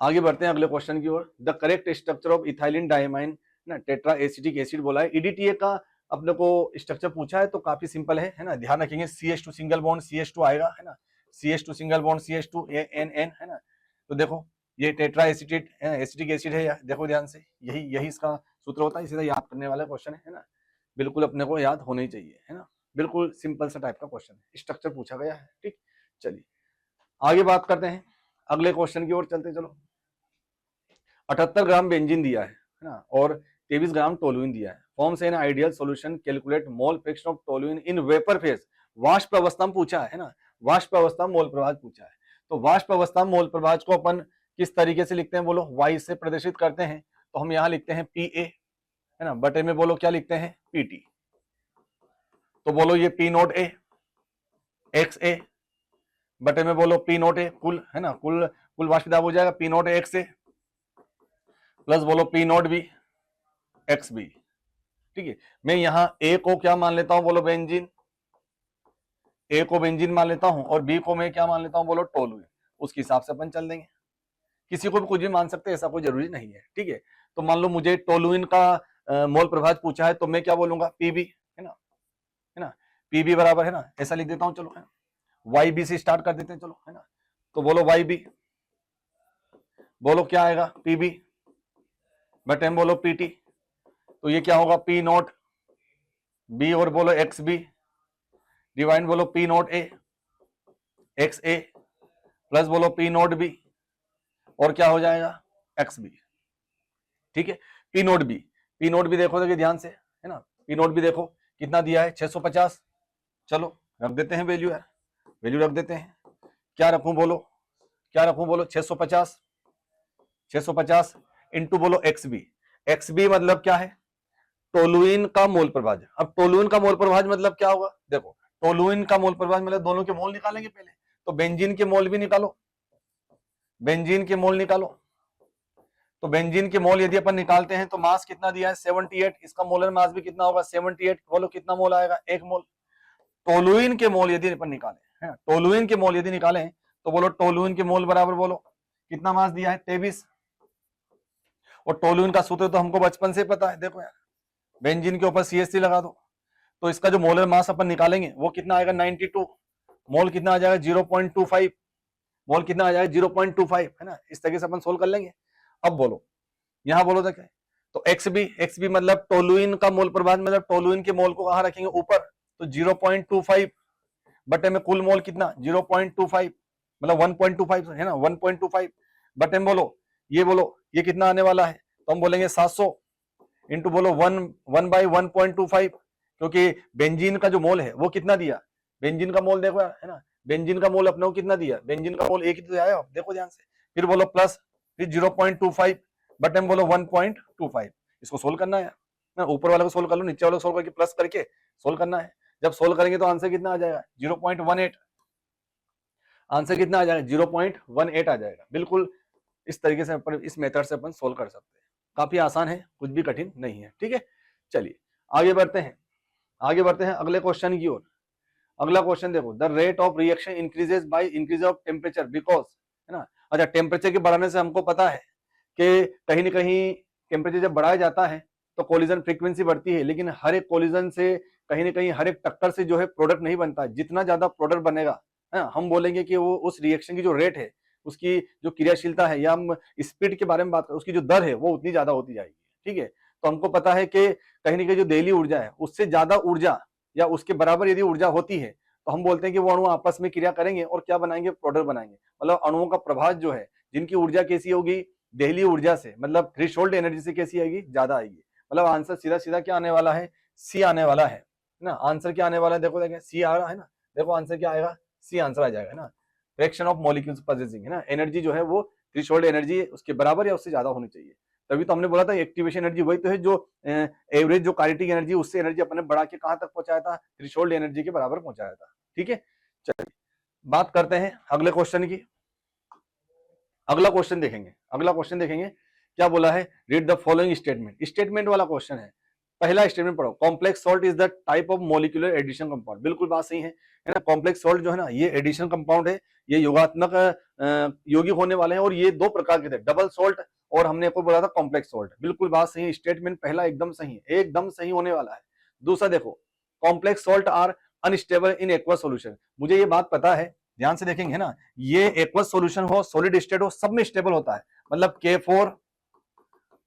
आगे बढ़ते हैं अगले क्वेश्चन की ओर। The correct structure of ethylene diamine ना टेट्रा एसिटिक एसिड बोला है। EDTA का अपने को स्ट्रक्चर पूछा है तो काफी सिंपल है ना, ध्यान रखेंगे CH2 सिंगल बॉन्ड CH2 आएगा, है ना, CH2 single bond CH2 NN, है ना। तो देखो ये टेट्रा एसिटिक एसिड है, देखो ध्यान से, यही इसका सूत्र होता है, सीधा याद करने वाला क्वेश्चन है ना, बिल्कुल अपने को याद होना ही चाहिए, है ना, बिल्कुल सिंपल सा टाइप का क्वेश्चन है, स्ट्रक्चर पूछा गया है। ठीक, चलिए आगे बात करते हैं, अगले क्वेश्चन की ओर चलते चलो। 78 ग्राम बेंजीन दिया है ना, और 23 ग्राम टोलुइन दिया है। Forms an ideal solution, calculate mole fraction of toluene in vapour phase. वाष्प अवस्था में पूछा है ना, वाष्प अवस्था मोल प्रभाज पूछा है। तो वाष्प अवस्था मोल प्रभाज को अपन किस तरीके से लिखते हैं बोलो, y से प्रदर्शित करते हैं। तो हम यहाँ लिखते हैं PA, है ना, बटे में बोलो क्या लिखते हैं PT। तो बोलो ये P0A XA बटे में बोलो P0A कुल, है ना, कुल वाष्प दाब हो जाएगा P0A XA प्लस बोलो P0B XB। ठीक है, मैं यहाँ A को क्या मान लेता हूं बोलो बेंजीन, A को बेंजीन मान लेता हूं और B को मैं क्या मान लेता हूं बोलो टोलुइन। उसके हिसाब से अपन चल देंगे, किसी को भी कुछ भी मान सकते हैं, ऐसा कोई जरूरी नहीं है। ठीक है, तो मान लो मुझे टोलुइन का मोल प्रभाज पूछा है तो मैं क्या बोलूंगा PB, है ना, PB बराबर, है ना, ऐसा लिख देता हूं, चलो है ना, YB से स्टार्ट कर देते हैं, चलो है ना। तो बोलो YB, बोलो क्या आएगा PB बटे में बोलो PT। तो ये क्या होगा P0B और बोलो XB डिवाइड बोलो P0A XA प्लस बोलो P0B और क्या हो जाएगा XB। ठीक है, P0B देखो ध्यान से, है ना, P0B देखो कितना दिया है 650। चलो रख देते हैं वैल्यू, है वैल्यू रख देते हैं, क्या रखूं बोलो, क्या रखूं बोलो 650 इंटू बोलो XB मतलब क्या है, टोलुइन का मोल प्रभाज। अब टोलुइन का मोल प्रभाज मतलब क्या होगा, देखो टोलुइन का मोल प्रभाज मतलब दोनों के मोल निकालेंगे पहले, तो बेंजीन के मोल भी निकालो, बेंजीन के मोल निकालो। तो बेंजीन के मोल यदि अपन निकालते हैं तो मास कितना दिया है 78, इसका मोलर मास भी कितना होगा 78, बोलो कितना मोल आएगा 1 मोल। टोलुइन के मोल यदि अपन निकालें, है टोलुइन के मोल यदि निकालें तो बोलो टोलुइन के मोल बराबर बोलो कितना मास दिया है 23। और टोलुइन का सूत्र तो हमको बचपन से पता है, देखो यार बेंजीन के ऊपर CH3 लगा दो, तो इसका जो मोलर मास अपन निकालेंगे वो कितना आएगा 92, मोल कितना आ जाएगा 0.25, मोल कितना आ जाएगा 0.25, है ना। इस तरीके से अपन सोल्व कर लेंगे। अब बोलो यहां बोलो तो क्या है, तो एक्स बी मतलब टोलुइन का मोल प्रभाव, मतलब टोलुइन के मोल को कहां रखेंगे ऊपर, तो 0.25 बटे में कुल मोल कितना 0.25, मतलब 1.25 है ना, 1.25 बटे में बोलो ये कितना आने वाला है, तो हम बोलेंगे 700 इंटू बोलो 1/1.25, क्योंकि बेंजीन का जो मोल है वो कितना दिया, बेंजीन का मोल देखो है ना, बेंजीन का मोल अपने को कितना दिया, बेंजीन का मोल एक ही तो आया, देखो ध्यान से। फिर बोलो प्लस, फिर 0.25 बटे में बोलो 1.25, इसको सोल्व करना है ना, ऊपर वाले को सोल्व कर लो, नीचे वाले को सोल्व करके प्लस करके सोल्व करना है। जब सोल्व करेंगे तो आंसर कितना आ जाएगा 0.18, आंसर कितना आ जाएगा 0.18 आ जाएगा। बिल्कुल इस तरीके से अपन इस मेथड से अपन सोल्व कर सकते हैं, काफी आसान है, कुछ भी कठिन नहीं है। ठीक है, चलिए आगे बढ़ते हैं अगले क्वेश्चन की ओर। अगला क्वेश्चन देखो, the rate of reaction increases by increase of temperature because, है ना। अच्छा, टेम्परेचर के बढ़ाने से हमको पता है कि कहीं ना कहीं टेम्परेचर जब बढ़ाया जाता है तो कोलिजन फ्रीक्वेंसी बढ़ती है, लेकिन हर एक कोलिजन से कहीं ना कहीं हर एक टक्कर से जो है प्रोडक्ट नहीं बनता है। जितना ज्यादा प्रोडक्ट बनेगा, है हम बोलेंगे कि वो उस रिएक्शन की जो रेट है, उसकी जो क्रियाशीलता है, या हम स्पीड के बारे में बात करें, उसकी जो दर है वो उतनी ज्यादा होती जाएगी। ठीक है, तो हमको पता है कि कहीं ना कहीं जो देहली ऊर्जा है उससे ज्यादा ऊर्जा या उसके बराबर यदि ऊर्जा होती है तो हम बोलते हैं कि वो अणु आपस में क्रिया करेंगे और क्या बनाएंगे, प्रोडक्ट बनाएंगे। मतलब अणुओं का प्रभाव जो है, जिनकी ऊर्जा कैसी होगी, देहली ऊर्जा से मतलब थ्रेशोल्ड एनर्जी से कैसी आएगी, ज्यादा आएगी। मतलब आंसर सीधा सीधा क्या आने वाला है, सी आने वाला है ना। आंसर क्या आने वाला है, देखो सी आ रहा है ना, देखो आंसर क्या आएगा, सी आंसर आ जाएगा ना। फ्रैक्शन ऑफ मॉलिक्यूल्स पजेसिंग, है ना, एनर्जी जो है वो थ्रेशोल्ड एनर्जी उसके बराबर या उससे ज्यादा होनी चाहिए। तभी तो हमने बोला था एक्टिवेशन एनर्जी वही तो है जो एवरेज जो काइनेटिक एनर्जी उससे एनर्जी अपने बढ़ा के कहां तक पहुंचाया था, थ्रेशोल्ड एनर्जी के बराबर पहुंचाया था। ठीक है, चलिए बात करते हैं अगले क्वेश्चन की। अगला क्वेश्चन देखेंगे क्या बोला है, read the following statement. Statement वाला क्वेश्चन है। पहला स्टेटमेंट पढ़ो, complex salt is the type of molecular addition compound. बिल्कुल बात सही है ना। कॉम्प्लेक्स सॉल्ट जो है ना ये एडिशन कंपाउंड है, ये योगात्मक यौगिक होने वाले हैं, और ये दो प्रकार के थे, डबल सॉल्ट और हमने आपको बोला था कॉम्प्लेक्स सॉल्ट। बिल्कुल बात सही है, स्टेटमेंट पहला एकदम सही है, एकदम सही होने वाला है। दूसरा देखो, complex salt are unstable in aqueous solution. मुझे ये बात पता है, ध्यान से देखेंगे ना, ये एक्वस सॉल्यूशन हो, सॉलिड स्टेट हो, सब में स्टेबल होता है। मतलब K4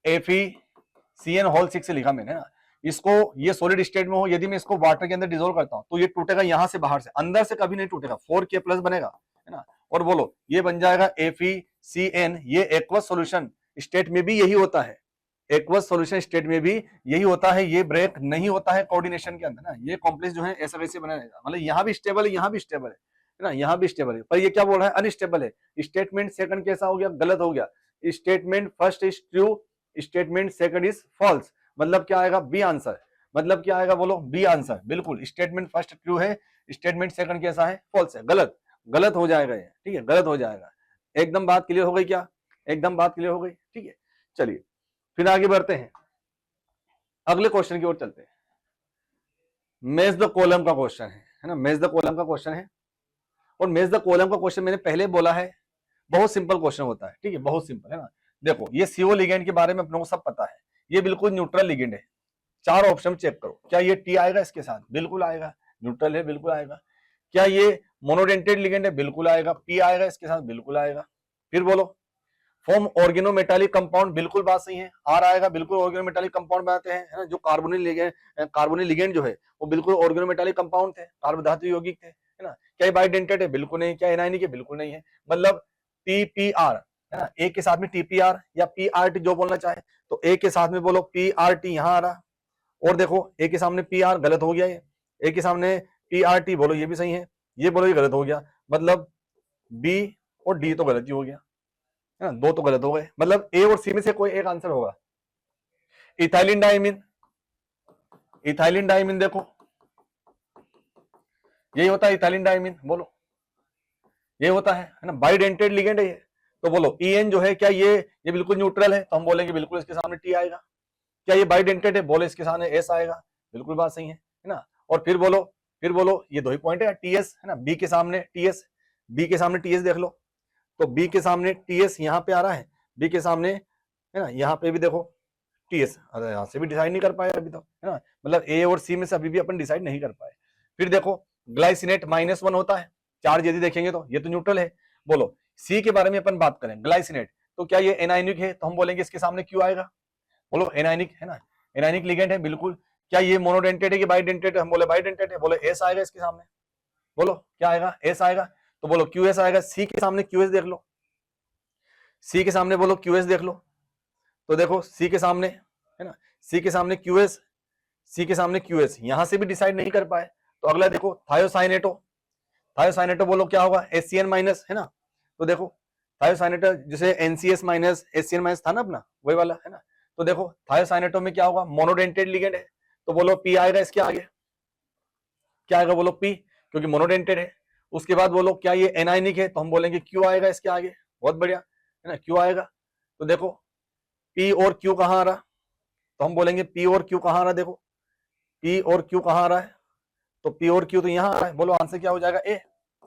FeCN होल 6 से लिखा मैंने ना, इसको ये सॉलिड स्टेट में हो, यदि मैं इसको वाटर के अंदर डिसोल्व करता हूं तो ये टूटेगा यहां से बाहर से, अंदर से कभी नहीं टूटेगा, 4K प्लस बनेगा, है ना। और बोलो ये बन जाएगा FeCN, ये एक्वस सॉल्यूशन स्टेट में भी यही होता है, एक्वस सॉल्यूशन स्टेट में भी यही होता है। ये ब्रेक नहीं होता है कोऑर्डिनेशन के अंदर ना, ये कॉम्प्लेक्स जो है ऐसा वैसे बना रहेगा। मतलब यहाँ भी स्टेबल है, यहाँ भी स्टेबल है ना, यहाँ भी स्टेबल है, पर ये क्या बोल रहा है, अनस्टेबल है। स्टेटमेंट सेकंड कैसा हो गया, गलत हो गया। Statement first is true, statement second is false. मतलब क्या आएगा, बी आंसर। मतलब क्या आएगा, बोलो बी आंसर। बिल्कुल स्टेटमेंट फर्स्ट ट्रू है, स्टेटमेंट सेकंड कैसा है, फॉल्स है, गलत। गलत हो जाएगा ये, ठीक है, गलत हो जाएगा। एकदम बात क्लियर हो गई क्या, एकदम बात क्लियर हो गई। ठीक है, चलिए फिर आगे बढ़ते हैं, अगले क्वेश्चन की ओर चलते हैं। मैच द कॉलम का क्वेश्चन है ना, मैच द कॉलम का क्वेश्चन है। और मैच द कॉलम का क्वेश्चन मैंने पहले बोला है, बहुत सिंपल क्वेश्चन होता है। ठीक है, बहुत सिंपल है ना। देखो ये CO लिगेंड के बारे में अपनों को सब पता है, ये बिल्कुल न्यूट्रल लिगेंड है। चार ऑप्शन चेक करो, क्या ये T आएगा इसके साथ, बिल्कुल आएगा, न्यूट्रल है, बिल्कुल आएगा। क्या ये मोनोडेंटेड लिगेंड है, बिल्कुल आएगा। P आएगा इसके साथ, बिल्कुल आएगा। फिर बोलो फॉर्म ऑर्गेनोमेटालिक कंपाउंड, बिल्कुल बात सही है। आर आएगा, बिल्कुल ऑर्गेनोमेटालिक कंपाउंड बनाते हैं, है ना। जो कार्बोनिल लिगेंड जो है वो बिल्कुल ऑर्गेनोमेटालिक कंपाउंड थे, कार्बोधातु यौगिक थे, है ना। क्या बाइडेंटेड है, बिल्कुल नहीं। क्या एनायनिक है, बिल्कुल नहीं है। मतलब TPR, है ना, ए के साथ में TPR या PRT जो बोलना चाहे, तो ए के साथ में बोलो PRT, यहां आ रहा। और देखो ए के सामने PR गलत हो गया, ये ए के सामने PRT बोलो, ये भी सही है। ये बोलो ये गलत हो गया, मतलब B और D तो गलत ही हो गया, है ना, दो तो गलत हो गए। मतलब ए और सी में से कोई एक आंसर होगा। इथाइलिन डाइमीन, इथाइलिन डाइमीन देखो यही होता है, इथाइलिन डाइमीन बोलो ये होता है ना। बाइडेंटेड लिगेंड है ये, तो बोलो EN जो है, क्या ये बिल्कुल न्यूट्रल है, तो हम बोलेंगे बिल्कुल इसके सामने T आएगा। क्या ये बाइडेंटेड है, बोले इसके सामने S आएगा, बिल्कुल बात सही है ना। और फिर बोलो ये दो ही पॉइंट है, TS, है ना, B के सामने TS, B के सामने TS देख लो, तो B के सामने TS यहाँ पे आ रहा है, B के सामने, है ना, यहाँ पे भी देखो TS, अरे यहाँ से भी डिसाइड नहीं कर पाए अभी तक, है ना, मतलब A और C में से अभी भी अपन डिसाइड नहीं कर पाए। फिर देखो ग्लाइसिनेट -1 होता है, चार्ज यदि देखेंगे तो ये तो न्यूट्रल है। बोलो C के बारे में अपन बात करें, ग्लाइसिनेट, तो क्या ये एनायनिक है, तो हम बोलेंगे इसके सामने Q आएगा। बोलो एनायनिक है ना, एनायनिक लिगेंड है बिल्कुल। क्या ये मोनोडेंटेट है कि बाइडेंटेट है, हम बोले बाइडेंटेट है, बोले S आएगा इसके सामने। बोलो क्या आएगा, S आएगा, तो बोलो QS आएगा। C के सामने QS देख लो, C के सामने बोलो QS देख लो, तो देखो C के सामने, है ना, C के सामने QS, C के सामने QS, यहां से भी डिसाइड नहीं कर पाए। तो अगला देखो थायोसाइनेटो, थायोसाइनेटो बोलो क्या होगा, HCN माइनस, है ना, तो देखो थायोसाइनेटो जैसे NCS माइनस HCN माइनस था ना अपना, वही वाला, है ना। तो देखो थायोसाइनेटो में क्या होगा, मोनोडेंटेट लिगेंड है, तो बोलो P आएगा इसके आगे, क्या आएगा, बोलो P, क्योंकि मोनोडेंटेट है। उसके बाद बोलो क्या ये एनायनिक है, तो हम बोलेंगे Q आएगा इसके आगे, बहुत बढ़िया, है ना, Q आएगा। तो देखो P और Q कहाँ आ रहा, तो हम बोलेंगे P और Q कहाँ आ रहा, देखो P और Q कहाँ आ रहा है, तो P और Q तो यहाँ आ रहा है। बोलो आंसर क्या हो जाएगा, A।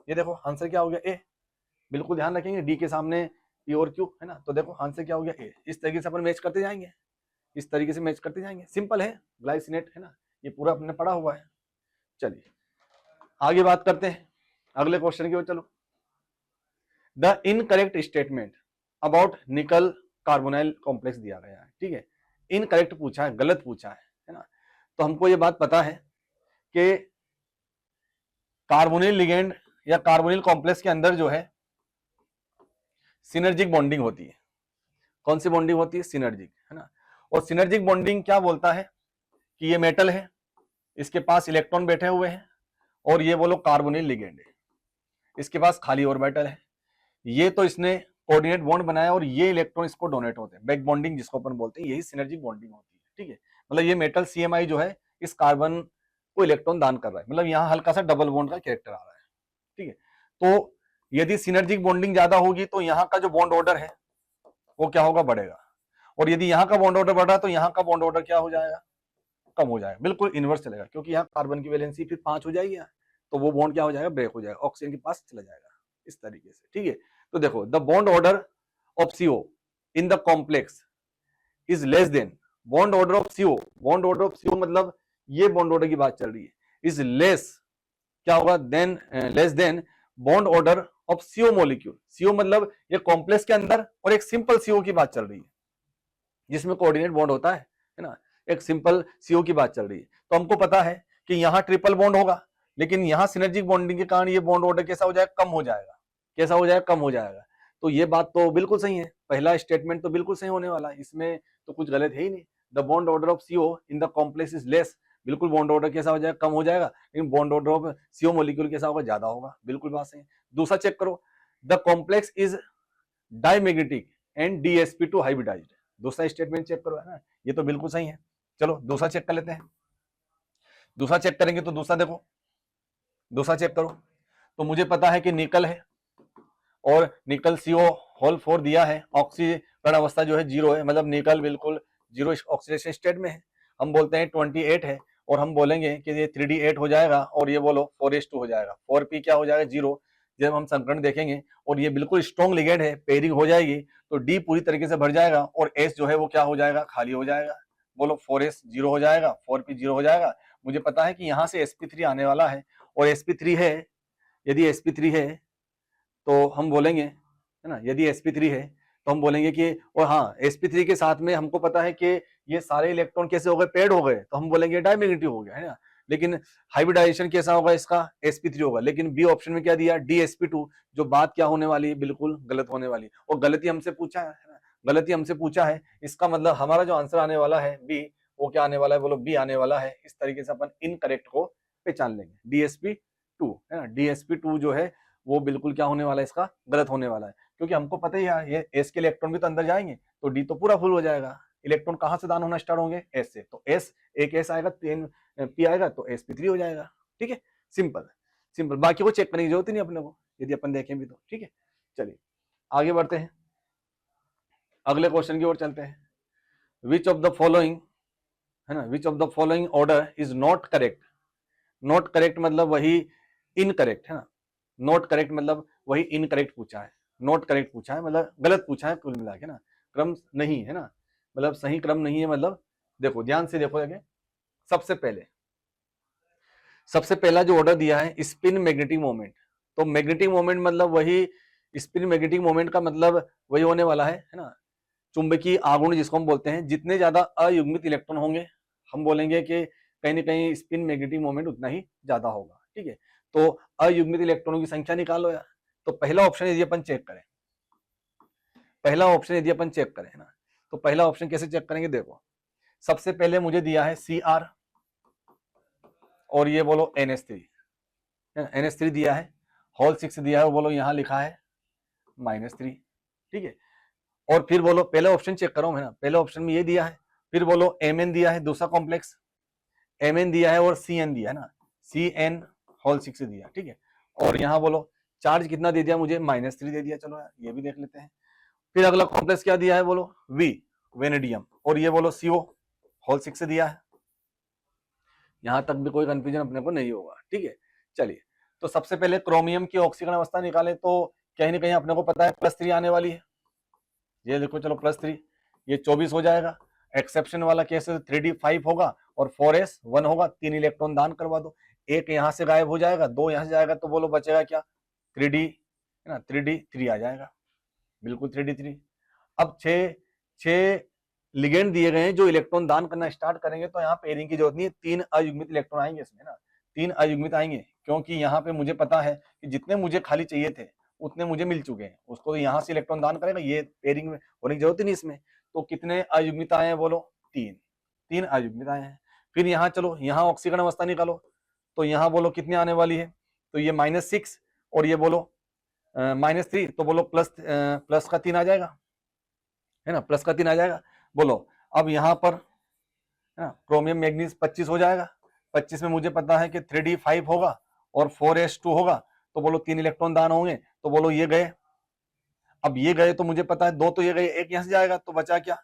ये देखो आंसर क्या हो गया, A। बिल्कुल ध्यान रखेंगे, D के सामने P और Q, है ना, तो देखो आंसर क्या हो गया, A। इस तरीके से अपन मैच करते जाएंगे, इस तरीके से मैच करते जाएंगे, सिंपल है ग्लाइसिनेट, है ना, ये पूरा अपने पढ़ा हुआ है। चलिए आगे बात करते हैं अगले क्वेश्चन की ओर, चलो। द इनकरेक्ट स्टेटमेंट अबाउट निकल कार्बोनाइल कॉम्प्लेक्स दिया गया है, ठीक है, इनकरेक्ट पूछा है, गलत पूछा है ना। तो हमको ये बात पता है कि कार्बोनिल लिगेंड या कार्बोनिल कॉम्प्लेक्स के अंदर जो है सिनर्जिक बॉन्डिंग होती है। कौन सी बॉन्डिंग होती है, सिनर्जिक, है ना। और सिनर्जिक बॉन्डिंग क्या बोलता है कि ये मेटल है, इसके पास इलेक्ट्रॉन बैठे हुए हैं, और ये बोलो कार्बोनिल लिगेंड है, इसके पास खाली ऑर्बिटल है। ये तो इसने कोऑर्डिनेट बॉन्ड बनाया और ये इलेक्ट्रॉन इसको डोनेट होते हैं, बैक बॉन्डिंग जिसको अपन बोलते हैं, यही सिनर्जिक बॉन्डिंग होती है, ठीक है। मतलब ये मेटल CMI जो है इस कार्बन को इलेक्ट्रॉन दान कर रहा है, मतलब यहाँ हल्का सा डबल बॉन्ड का कैरेक्टर आ रहा है, ठीक है। तो यदि सिनर्जिक बॉन्डिंग ज्यादा होगी तो यहाँ का जो बॉन्ड ऑर्डर है वो क्या होगा, बढ़ेगा, और यदि यहाँ का बॉन्ड ऑर्डर बढ़ रहा है तो यहाँ का बॉन्ड ऑर्डर क्या हो जाएगा, कम हो जाएगा, बिल्कुल इनवर्स चलेगा, क्योंकि यहाँ कार्बन की वैलेंसी फिर 5 हो जाएगी, तो वो बॉन्ड क्या हो जाएगा, ब्रेक हो जाएगा, ऑक्सीजन के पास चला जाएगा, इस तरीके से, ठीक है। तो देखो the bond order of CO in the complex is less than, bond order of CO, bond order of CO मतलब ये बॉन्ड ऑर्डर की बात चल रही है, इज लेस, क्या होगा, than less than bond order of CO molecule. CO मतलब ये कॉम्प्लेक्स के अंदर, और एक सिंपल CO की बात चल रही है जिसमें कोऑर्डिनेट बॉन्ड होता है ना, एक सिंपल CO की बात चल रही है। तो हमको पता है कि यहाँ ट्रिपल बॉन्ड होगा, लेकिन यहाँ सिनर्जिक बॉन्डिंग के कारण ये बॉन्ड ऑर्डर कैसा हो जाएगा, कम हो जाएगा, कैसा हो जाएगा, कम हो जाएगा। तो ये बात तो बिल्कुल सही है, पहला स्टेटमेंट तो बिल्कुल सही होने वाला है, इसमें तो कुछ गलत है ही नहीं। The bond order of CO in the complex is less, बिल्कुल बॉन्ड ऑर्डर कैसा हो जाएगा, कम हो जाएगा, लेकिन bond order of CO molecule कैसा होगा, ज्यादा होगा, बिल्कुल बात सही। दूसरा चेक करो, the complex is diamagnetic and DsP2 hybridized, दूसरा स्टेटमेंट चेक करो, है ना, ये तो बिल्कुल सही है। चलो दूसरा चेक कर लेते हैं, दूसरा चेक करेंगे तो दूसरा देखो, दूसरा चेक करो, तो मुझे पता है कि निकल है और निकल CO होल 4 दिया है, ऑक्सीकरण अवस्था जो है 0 है, मतलब निकल बिल्कुल 0 ऑक्सीडेशन स्टेट में है। हम बोलते हैं 28 है, और हम बोलेंगे कि ये 3D8 हो जाएगा, और ये बोलो 4s2 हो जाएगा, 4p क्या हो जाएगा, 0। जब हम संकरण देखेंगे और ये बिल्कुल स्ट्रॉन्ग लिगेंड है, पेयरिंग हो जाएगी तो D पूरी तरीके से भर जाएगा, और S जो है वो क्या हो जाएगा, खाली हो जाएगा। बोलो 4s 0 हो जाएगा, 4p 0 हो जाएगा। मुझे पता है कि यहाँ से sp3 आने वाला है, और sp3 है, यदि sp3 है तो हम बोलेंगे, है ना, यदि sp3 है तो हम बोलेंगे कि, और हाँ sp3 के साथ में हमको पता है कि ये सारे इलेक्ट्रॉन कैसे हो गए, पेड हो गए, तो हम बोलेंगे डाइमैग्नेटिक हो गया, है ना। लेकिन हाइब्रिडाइजेशन कैसा होगा इसका, sp3 होगा, लेकिन बी ऑप्शन में क्या दिया, DsP2, जो बात क्या होने वाली है, बिल्कुल गलत होने वाली, और गलती हमसे पूछा है ना, गलती हमसे पूछा है, इसका मतलब हमारा जो आंसर आने वाला है बी, वो क्या आने वाला है, बोलो बी आने वाला है। इस तरीके से अपन इनकरेक्ट को पहचान लेंगे, DsP2, है ना, DsP2 जो है वो बिल्कुल क्या होने वाला है, इसका गलत होने वाला है, क्योंकि हमको पता ही है ये S के इलेक्ट्रॉन भी तो अंदर जाएंगे, तो D तो पूरा फुल हो जाएगा, इलेक्ट्रॉन कहां से दान होना स्टार्ट होंगे, S से, तो S एक S आएगा, 3 P आएगा, तो sp3 हो जाएगा, ठीक है, सिंपल सिंपल, बाकी को चेक करने की जरूरत ही नहीं अपने को, यदि अपन देखें भी तो, ठीक है। चलिए आगे बढ़ते हैं, अगले क्वेश्चन की ओर चलते हैं। विच ऑफ द फॉलोइंग, है ना, which of the following order is not correct, not correct मतलब वही इनकरेक्ट, है ना, नॉट करेक्ट मतलब वही इनकरेक्ट पूछा है, नॉट करेक्ट पूछा है मतलब गलत पूछा है कुल मिला के ना, क्रम नहीं, है ना, मतलब सही क्रम नहीं है। मतलब देखो ध्यान से देखो आगे। सबसे पहला जो ऑर्डर दिया है स्पिन मैग्नेटिक मोमेंट, तो मैग्नेटिक मोमेंट मतलब वही, स्पिन मैग्नेटिक मोमेंट का मतलब वही होने वाला है ना, चुंबकीय आघूर्ण जिसको हम बोलते हैं। जितने ज्यादा अयुग्मित इलेक्ट्रॉन होंगे हम बोलेंगे कि कहीं ना कहीं स्पिन मैग्नेटिक मोमेंट उतना ही ज्यादा होगा। ठीक है, तो अयुग्मित इलेक्ट्रॉनों की संख्या निकालो यार। तो पहला ऑप्शन यदि अपन चेक करें, ना, तो पहला ऑप्शन कैसे चेक करेंगे, देखो सबसे पहले मुझे दिया है Cr और ये बोलो NH3, NH3 दिया है, होल 6 दिया है, वो बोलो यहाँ लिखा है -3। ठीक है, और फिर बोलो पहले ऑप्शन चेक करो मैं ना, पहले ऑप्शन में ये दिया है, फिर बोलो Mn दिया है, दूसरा कॉम्प्लेक्स Mn दिया है और Cn दिया है ना, Cn होल 6 दिया। ठीक है, और यहाँ बोलो चार्ज कितना दे दिया मुझे, -3 दे दिया। चलो यार ये भी देख लेते हैं। फिर अगला कॉम्प्लेक्स क्या दिया है, बोलो V वेनेडियम, और ये बोलो CO होल 6 दिया है। यहां तक भी कोई कंफ्यूजन अपने को नहीं होगा। ठीक है, चलिए तो सबसे पहले क्रोमियम की ऑक्सीकरण अवस्था निकाले, तो कहीं ना कहीं अपने को पता है +3 आने वाली है। ये देखो चलो +3, ये 24 हो जाएगा। एक्सेप्शन वाला केस 3D 5 होगा और 4s 1 होगा। 3 इलेक्ट्रॉन दान करवा दो, एक यहां से गायब हो जाएगा, 2 यहां से जाएगा, तो बोलो बचेगा क्या, 3D है ना, 3D 3 आ जाएगा, बिल्कुल 3D 3। अब 6 लिगेंड दिए गए हैं जो इलेक्ट्रॉन दान करना स्टार्ट करेंगे, तो यहाँ पेयरिंग की जरूरत नहीं है। 3 अयुग्मित इलेक्ट्रॉन आएंगे इसमें ना, 3 अयुग्मित आएंगे, क्योंकि यहाँ पे मुझे पता है कि जितने मुझे खाली चाहिए थे उतने मुझे मिल चुके हैं। उसको तो यहाँ से इलेक्ट्रॉन दान करेगा, ये पेयरिंग में होने की जरूरत ही नहीं इसमें। तो कितने अयुग्मित आए हैं, बोलो 3 अयुग्मित आए हैं। फिर यहाँ चलो यहाँ ऑक्सीकरण अवस्था निकालो, तो यहाँ बोलो कितने आने वाली है, तो ये -6 और ये बोलो -3, तो बोलो प्लस का 3 आ जाएगा, है ना, प्लस का 3 आ जाएगा। बोलो अब यहाँ पर है ना, क्रोमियम मैग्नीज 25 हो जाएगा। 25 में मुझे पता है कि 3D 5 होगा और 4s2 होगा, तो बोलो 3 इलेक्ट्रॉन दान होंगे, तो बोलो ये गए। अब ये गए तो मुझे पता है 2 तो ये गए, एक यहाँ से जाएगा, तो बचा क्या,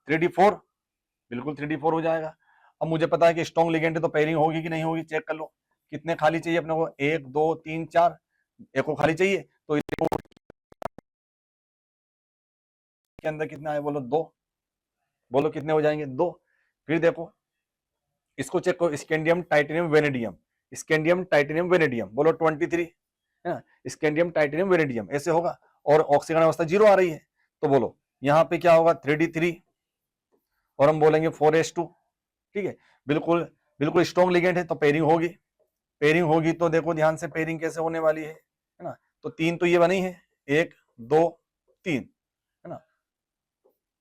3D 4, बिल्कुल 3D 4 हो जाएगा। अब मुझे पता है कि स्ट्रॉन्ग लिगेंड है, तो पेयरिंग होगी कि नहीं होगी चेक कर लो। कितने खाली चाहिए अपने को, 1 2 3 4, एक को खाली चाहिए, तो के अंदर कितने आए, बोलो 2, बोलो कितने हो जाएंगे, 2। फिर देखो इसको चेक करो, scandium titanium vanadium, scandium titanium vanadium, बोलो 23 है ना, स्कैंडियम टाइटेनियम वेनेडियम ऐसे होगा, और ऑक्सीकरण अवस्था 0 आ रही है, तो बोलो यहाँ पे क्या होगा, 3D3 और हम बोलेंगे 4s2। ठीक है, बिल्कुल बिल्कुल स्ट्रॉन्ग लिगेंड है, तो पेयरिंग होगी। पेयरिंग होगी तो देखो ध्यान से पेयरिंग कैसे होने वाली है ना, तो 3 तो ये बनी है, 1 2 3 है ना,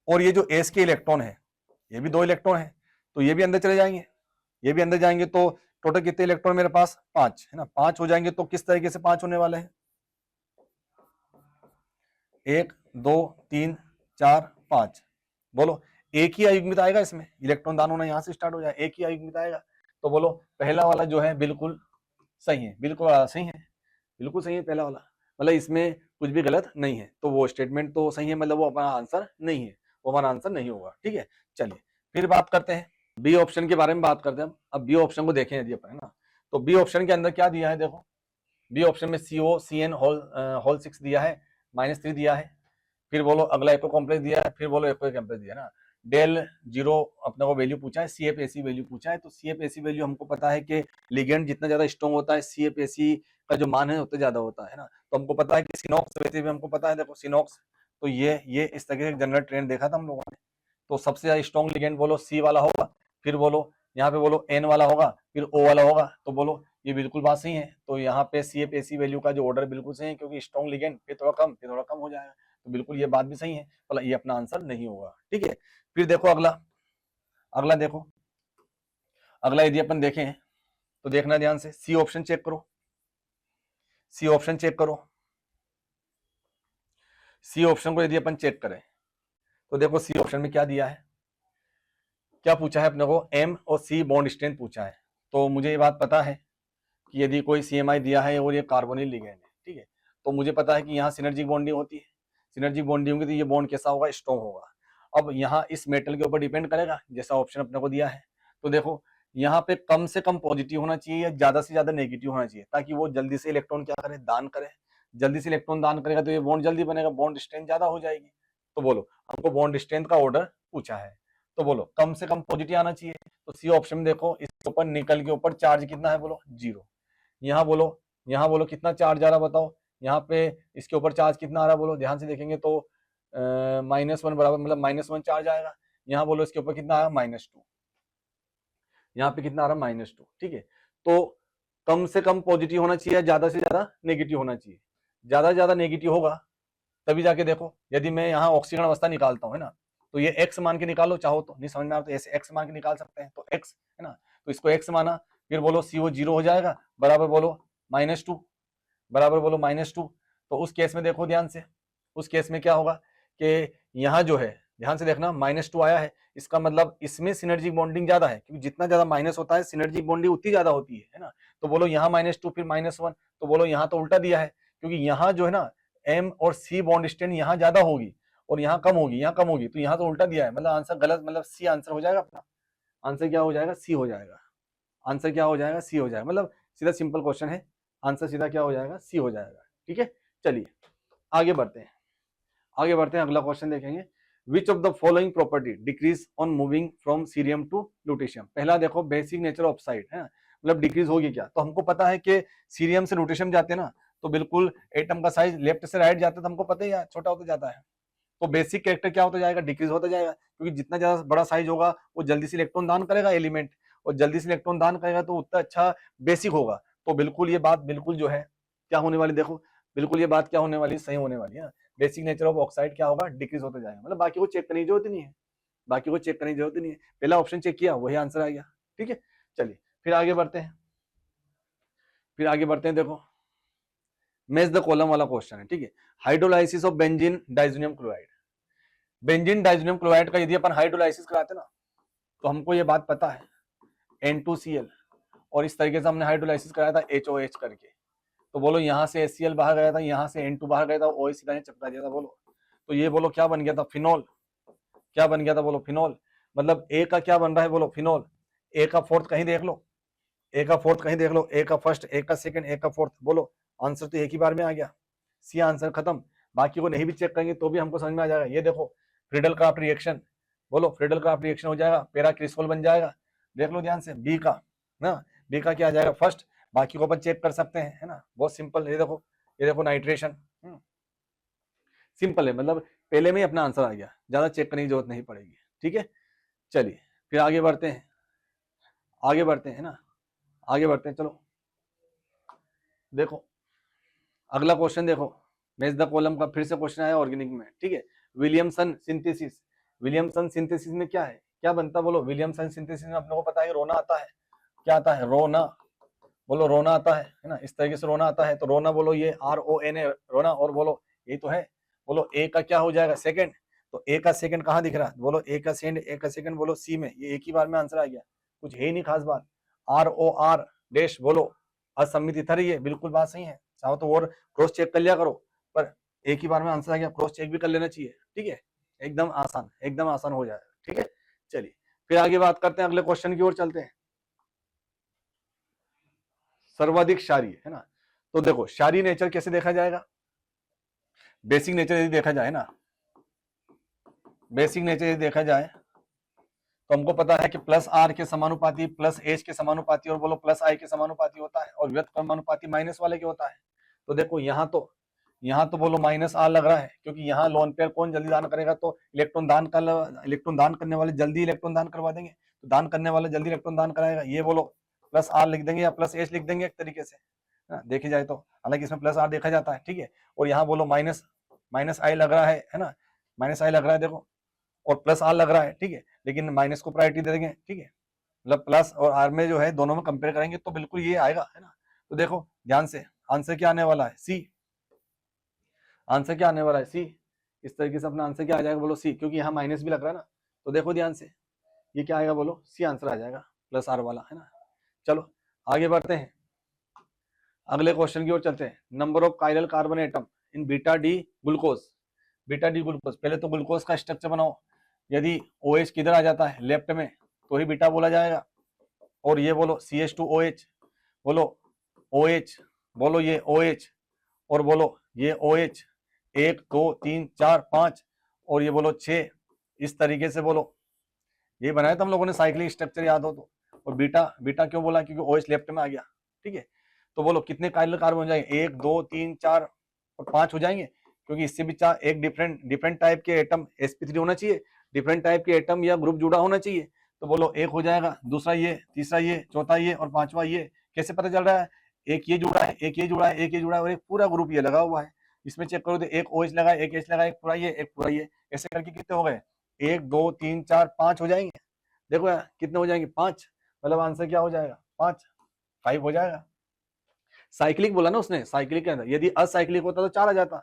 और ये जो s के इलेक्ट्रॉन है ये भी 2 इलेक्ट्रॉन है, तो ये भी अंदर चले जाएंगे, ये भी अंदर जाएंगे, तो टोटल कितने इलेक्ट्रॉन मेरे पास, 5 है ना, 5 हो जाएंगे। तो किस तरीके से 5 होने वाले हैं, 1 2 3 4 5, बोलो एक ही अयुग्मित आएगा इसमें, इलेक्ट्रॉन दान होना यहाँ से स्टार्ट हो जाए, एक ही अयुग्मित आएगा। तो बोलो पहला वाला जो है बिल्कुल सही है, बिल्कुल सही है, बिल्कुल सही है पहला वाला, मतलब इसमें कुछ भी गलत नहीं है। तो वो स्टेटमेंट तो सही है, मतलब वो हमारा आंसर नहीं है, वो हमारा आंसर नहीं होगा। ठीक है, चलिए फिर बात करते हैं बी ऑप्शन के बारे में बात करते हैं। अब बी ऑप्शन को देखें यदि अपन, है ना, तो बी ऑप्शन के अंदर क्या दिया है, देखो बी ऑप्शन में CO CN होल 6 दिया है, -3 दिया है। फिर बोलो अगला एको कॉम्प्लेक्स दिया है, फिर बोलो एको कॉम्प्लेक्स दिया है ना, डेल 0 अपने को वैल्यू पूछा है, CFAC वैल्यू पूछा है। तो CFAC वैल्यू हमको पता है कि लिगेंड जितना ज्यादा स्ट्रॉन्ग होता है CFAC का जो मान है उतना ज्यादा होता है ना। तो हमको पता है कि सिनॉक्स वैसे भी हमको पता है, देखो सिनॉक्स, तो ये इस तरह से जनरल ट्रेंड देखा था हम लोगों ने। तो सबसे ज्यादा स्ट्रॉन्ग लिगेंड बोलो C वाला होगा, फिर बोलो यहाँ पे बोलो N वाला होगा, फिर O वाला होगा, तो बोलो ये बिल्कुल बात सही है। तो यहाँ पे CFAC वैल्यू का जो ऑर्डर बिल्कुल सही है, क्योंकि स्ट्रॉन्ग लिगेंड फिर थोड़ा कम, फिर थोड़ा कम हो जाएगा, तो बिल्कुल ये बात भी सही है, मतलब ये अपना आंसर नहीं होगा। ठीक है, फिर देखो अगला देखो, अगला यदि अपन देखें तो देखना ध्यान से, सी ऑप्शन चेक करो, सी ऑप्शन चेक करो, सी ऑप्शन को यदि अपन चेक करें तो देखो सी ऑप्शन में क्या दिया है, क्या पूछा है अपने को, M और C बॉन्ड स्ट्रेंथ पूछा है। तो मुझे ये बात पता है कि यदि कोई CMI दिया है और ये कार्बोनिल लिगेंड है, ठीक है, तो मुझे पता है कि यहाँ सिनर्जिक बॉन्डिंग होती है, सिनर्जिक बॉन्डिंग होगी तो ये बॉन्ड कैसा होगा, स्ट्रॉन्ग होगा। अब यहाँ इस मेटल के ऊपर डिपेंड करेगा, जैसा ऑप्शन अपने को दिया है। तो देखो यहाँ पे कम से कम पॉजिटिव होना चाहिए या ज्यादा से ज्यादा नेगेटिव होना चाहिए, ताकि वो जल्दी से इलेक्ट्रॉन क्या करे, दान करे। जल्दी से इलेक्ट्रॉन दान करेगा तो ये बॉन्ड जल्दी बनेगा, बॉन्ड स्ट्रेंथ ज्यादा हो जाएगी। तो बोलो हमको बॉन्ड स्ट्रेंथ का ऑर्डर पूछा है। तो बोलो कम से कम पॉजिटिव आना चाहिए, तो सी ऑप्शन में देखो, इसके ऊपर निकल के ऊपर चार्ज कितना है, बोलो 0। यहाँ बोलो कितना चार्ज आ रहा बताओ, यहाँ पे इसके ऊपर चार्ज कितना आ रहा बोलो, ध्यान से देखेंगे तो -1 बराबर मतलब -1 चार्ज आएगा। यहाँ बोलो इसके ऊपर कितना आया -2, यहाँ पे कितना आ रहा -2, ठीक है। तो कम से कम पॉजिटिव होना चाहिए, ज्यादा से ज्यादा नेगेटिव होना चाहिए। ज्यादा से ज्यादा नेगेटिव होगा तभी जाके देखो, यदि मैं यहाँ ऑक्सीजन अवस्था निकालता हूँ है ना, तो ये x मान के निकालो, चाहो तो नहीं समझ में आता तो ऐसे x मान के निकाल सकते हैं, तो x है ना, तो इसको x माना, फिर बोलो CO 0 हो जाएगा, बराबर बोलो -2, बराबर बोलो -2। तो उस केस में देखो ध्यान से, उस केस में क्या होगा कि यहाँ जो है ध्यान से देखना -2 आया है, इसका मतलब इसमें सिनर्जिक बॉन्डिंग ज्यादा है, क्योंकि जितना ज्यादा माइनस होता है सिनर्जिक बॉन्डिंग उतनी ज्यादा होती है ना। तो बोलो यहाँ -2 फिर -1, तो बोलो यहाँ तो उल्टा दिया है, क्योंकि यहाँ जो है ना M और C बॉन्ड स्ट्रेंथ यहाँ ज्यादा होगी और यहाँ कम होगी, यहाँ कम होगी, तो यहाँ तो उल्टा दिया है, मतलब आंसर गलत, मतलब सी आंसर हो जाएगा अपना। आंसर क्या हो जाएगा, सी हो जाएगा। आंसर क्या हो जाएगा, सी हो जाएगा, मतलब सीधा सिंपल क्वेश्चन है, आंसर सीधा क्या हो जाएगा, सी हो जाएगा। ठीक है, चलिए आगे बढ़ते हैं, आगे बढ़ते हैं, अगला क्वेश्चन देखेंगे। Which of the following property decrease on moving from cerium to lutetium. पहला देखो बेसिक नेचर ऑफ ऑक्साइड है, मतलब डिक्रीज होगी क्या, तो हमको पता है कि सीरियम से लुटेशियम जाते हैं ना, तो बिल्कुल एटम का साइज लेफ्ट से राइट जाता है, तो हमको पता ही है छोटा होता जाता है। तो बेसिक कैरेक्टर क्या होता जाएगा, डिक्रीज होता जाएगा, क्योंकि जितना ज्यादा बड़ा साइज होगा वो जल्दी से इलेक्ट्रॉन दान करेगा एलिमेंट, और जल्दी से इलेक्ट्रॉन दान करेगा तो उतना अच्छा बेसिक होगा। तो बिल्कुल ये बात बिल्कुल जो है क्या होने वाली, देखो बिल्कुल ये बात क्या होने वाली, सही होने वाली है। बेसिक नेचर ऑफ ऑक्साइड क्या होगा, डिक्रीज होता जाएगा, मतलब बाकी को चेक करने की जरूरत नहीं है, बाकी को चेक करने की जरूरत नहीं है, पहला ऑप्शन चेक किया वही आंसर आ गया। ठीक है, चलिए फिर आगे बढ़ते हैं, फिर आगे बढ़ते हैं। देखो मैच द कॉलम वाला क्वेश्चन है, ठीक है। Hydrolysis of benzene diazonium chloride, benzene diazonium chloride का यदि अपन हाइड्रोलाइसिस कराते ना, तो हमको ये बात पता है N2Cl, और इस तरीके से हमने हाइड्रोलाइसिस कराया था HOH करके, तो बोलो यहाँ से HCl बाहर गया था, यहाँ से N2 बाहर गया था, OH सीधा चिपका दिया था, बोलो तो ये बोलो क्या बन गया था, फिनोल। क्या बन गया था, बोलो फिनोल। मतलब ए का क्या बन रहा है, बोलो फिनोल। ए का फोर्थ कहीं देख लो, ए का फोर्थ कहीं देख लो, ए का फर्स्ट, ए का सेकंड, ए का फोर्थ, बोलो आंसर तो एक ही बार में आ गया, सी आंसर खत्म। बाकी को नहीं भी चेक करेंगे तो भी हमको समझ में आ जाएगा। ये देखो फ्रीडल क्राफ्ट रिएक्शन, बोलो फ्रीडल क्राफ्ट रिएक्शन हो जाएगा, पेरा क्रिस्टल बन जाएगा। देख लो ध्यान से, बी का ना, बी का क्या आ जाएगा, फर्स्ट। बाकी को अपन चेक कर सकते हैं, है ना, बहुत सिंपल। ये देखो नाइट्रेशन, सिंपल है, मतलब पहले में ही अपना आंसर आ गया, ज्यादा चेक करने की जरूरत नहीं पड़ेगी। ठीक है, चलिए फिर आगे बढ़ते हैं, आगे बढ़ते हैं ना, आगे बढ़ते हैं। चलो देखो अगला क्वेश्चन, देखो मैच द कॉलम का फिर से क्वेश्चन आया ऑर्गेनिक में। ठीक है, विलियमसन सिंथेसिस, विलियमसन सिंथेसिस में क्या है, क्या बनता, बोलो विलियमसन सिंथेसिस में अपने को पता है रोना आता है, क्या आता है, रोना, बोलो रोना आता है ना, इस तरीके से रोना आता है, तो रोना बोलो ये RON है रोना, और बोलो ये तो है, बोलो ए का क्या हो जाएगा, सेकंड। तो ए का सेकंड कहाँ दिख रहा है, बोलो ए का सेकंड, ए का सेकंड बोलो सी में, ये एक ही बार में आंसर आ गया, कुछ है ही नहीं खास बात। ROR डैश बोलो असमित इथर, ये बिल्कुल बात सही है, चाहो तो और क्रॉस चेक कर लिया करो, पर एक ही बार में आंसर आ गया, क्रॉस चेक भी कर लेना चाहिए। ठीक है, एकदम आसान, एकदम आसान हो जाएगा। ठीक है, चलिए फिर आगे बात करते हैं, अगले क्वेश्चन की ओर चलते हैं। सर्वाधिक क्षारीय है ना, तो देखो क्षारीय नेचर कैसे देखा जाएगा, बेसिक नेचर यदि देखा जाए ना, बेसिक नेचर यदि देखा जाए तो हमको पता है कि +R के समानुपाती, +H के समानुपाती, और बोलो +I के समानुपाती होता है, और व्युत्क्रमानुपाती माइनस वाले के होता है। तो देखो यहाँ तो बोलो -R लग रहा है, क्योंकि यहाँ लोन पेयर कौन जल्दी दान करेगा, तो इलेक्ट्रॉन दान करने वाले जल्दी इलेक्ट्रॉन दान करवा देंगे, तो दान करने वाले जल्दी इलेक्ट्रॉन दान कराएगा, ये बोलो +R लिख देंगे या +H लिख देंगे एक तरीके से, देखी जाए तो, हालांकि इसमें +R देखा जाता है। ठीक है, और यहाँ बोलो -I लग रहा है ना, -I लग रहा है देखो, और +R लग रहा है। ठीक है, लेकिन माइनस को प्रायोरिटी दे देंगे। ठीक है, मतलब प्लस और आर में जो है दोनों में कंपेयर करेंगे तो बिल्कुल ये आएगा, है ना। तो देखो ध्यान से, आंसर क्या आने वाला है, सी। आंसर क्या आने वाला है, सी। इस तरीके से अपना आंसर क्या आ जाएगा, बोलो सी, क्योंकि यहाँ माइनस भी लग रहा है ना, तो देखो ध्यान से ये क्या आएगा, बोलो सी आंसर आ जाएगा, +R वाला, है ना। चलो आगे बढ़ते हैं, अगले क्वेश्चन की ओर चलते हैं। Number of chiral carbon atom in beta D glucose, beta D glucose. पहले तो ग्लूकोज का स्ट्रक्चर बनाओ, यदि OH किधर आ जाता है, लेफ्ट में, तो ही बीटा बोला जाएगा, और ये बोलो CH2OH, बोलो OH, बोलो ये OH, और बोलो ये OH, 1 2 3 4 5, और ये बोलो 6, इस तरीके से बोलो, ये बनाया था हम लोगों ने साइक्लिक स्ट्रक्चर, याद हो तो। और बीटा, बीटा क्यों बोला, क्योंकि OH लेफ्ट में आ गया, ठीक है। तो बोलो कितने कार्बन हो जाएंगे, 1 2 3 4 और 5 हो जाएंगे, क्योंकि इससे भी चार, एक डिफरेंट टाइप के एटम sp3 होना चाहिए, डिफरेंट टाइप के एटम या ग्रुप जुड़ा होना चाहिए। तो बोलो एक हो जाएगा, दूसरा ये, तीसरा ये, चौथा ये और पांचवा ये। कैसे पता चल रहा है, एक ये जुड़ा है, एक ये जुड़ा है, एक ये जुड़ा है और एक पूरा ग्रुप ये लगा हुआ है। इसमें चेक करो तो एक OH लगा, एक H लगा, एक पूरा ये, एक पूरा ये, ऐसे करके कितने हो गए, 1 2 3 4 5 हो जाएंगे। देखो यार कितने हो जाएंगे, 5, मतलब आंसर क्या हो जाएगा, 5 हो जाएगा। साइक्लिक बोला ना उसने, साइक्लिक के अंदर, यदि असाइक्लिक होता तो 4 आ जाता,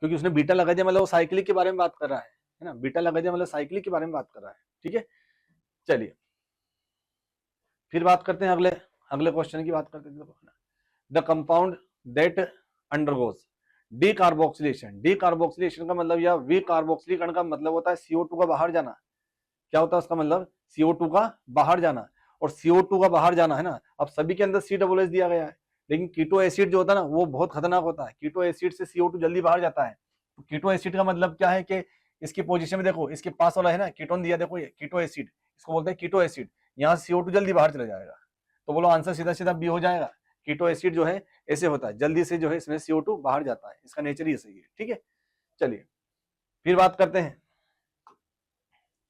क्योंकि उसने बीटा लगा दिया, मतलब वो साइक्लिक के बारे में बात कर रहा है ना, बीटा लगा दिया मतलब साइक्लिक के बारे में बात कर रहा है, ठीक है। चलिए फिर बात करते हैं अगले क्वेश्चन की बात करते हैं। The compound that undergoes decarboxylation, decarboxylation का मतलब या विकार्बोक्सिलीकरण का मतलब होता है CO2 का बाहर जाना। क्या होता है उसका मतलब, CO2 का बाहर जाना। और CO2 का बाहर जाना है ना, अब सभी के अंदर COOH दिया गया है, लेकिन कीटो एसिड जो होता है ना वो बहुत खतरनाक होता है। कीटो एसिड से CO2 जल्दी बाहर जाता है। तो कीटो एसिड का मतलब क्या है कि इसकी पोजीशन में देखो, इसके पास वाला है ना कीटोन दिया, देखो ये कीटो एसिड, इसको बोलते हैं कीटो एसिड। यहाँ CO2 जल्दी बाहर चला जाएगा, तो बोलो आंसर सीधा सीधा बी हो जाएगा। कीटो एसिड जो है ऐसे होता है, जल्दी से जो है इसमें CO2 बाहर जाता है, इसका नेचर ही सही है, ठीक है। चलिए फिर बात करते हैं,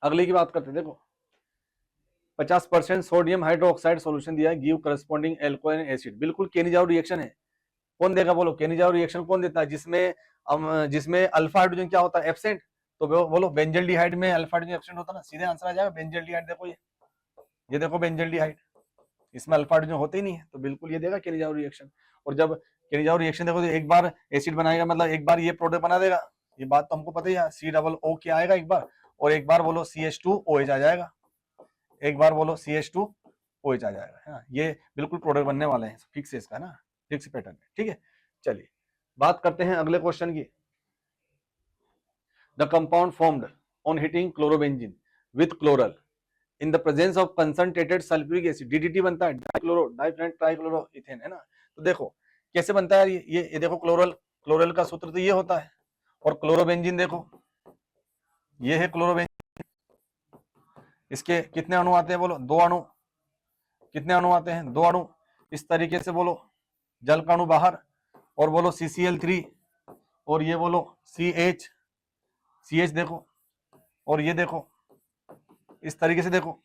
अगले की बात करते हैं। देखो 50% सोडियम हाइड्रोक्साइड सॉल्यूशन दिया है, गिव करस्पॉन्डिंग एल्कोहल एसिड। बिल्कुल केनिजाओ रिएक्शन है। कौन देगा बोलो, केनिजाओ रिएक्शन कौन देता है, जिसमें अल्फा हाइड्रोजन क्या होता है, एब्सेंट। तो बोलो बेंजल्डिहाइड में अल्फा हाइड्रोजन एब्सेंट होता है ना, सीधे आंसर आ जाएगा बेंजल्डिहाइड। देखो ये देखो बेंजल्डिहाइड, इसमें अल्फा हाइड्रोजन होते ही नहीं है, तो बिल्कुल ये देगा केनिजाओ रिएक्शन। और जब केनिजाओ रिएक्शन देखो तो एक बार एसिड बनाएगा, मतलब एक बार ये प्रोडक्ट बना देगा, ये बात तो हमको पता ही है। COO क्या आएगा एक बार, और एक बार बोलो CH2OH आ जाएगा, एक बार बोलो CH2OH आ जाएगा, है ना। ये बिल्कुल प्रोडक्ट बनने वाले हैं, फिक्स है इसका ना, फिक्स पैटर्न है, ठीक है। चलिए बात करते हैं अगले क्वेश्चन की। The compound formed on heating chlorobenzene with chloral in the presence of concentrated sulphuric acid, DDT बनता है, ट्राइक्लोरोइथेन, है ना। तो देखो कैसे बनता है ये देखो क्लोरल का सूत्र तो ये होता है, और क्लोरोबेंजीन देखो ये है क्लोरोबेंजीन। इसके कितने अणु आते हैं बोलो, 2 अणु। कितने अणु आते हैं, 2 अणु। इस तरीके से बोलो जल का अणु बाहर, और बोलो CCl3, और ये बोलो CH देखो, और ये देखो इस तरीके से देखो,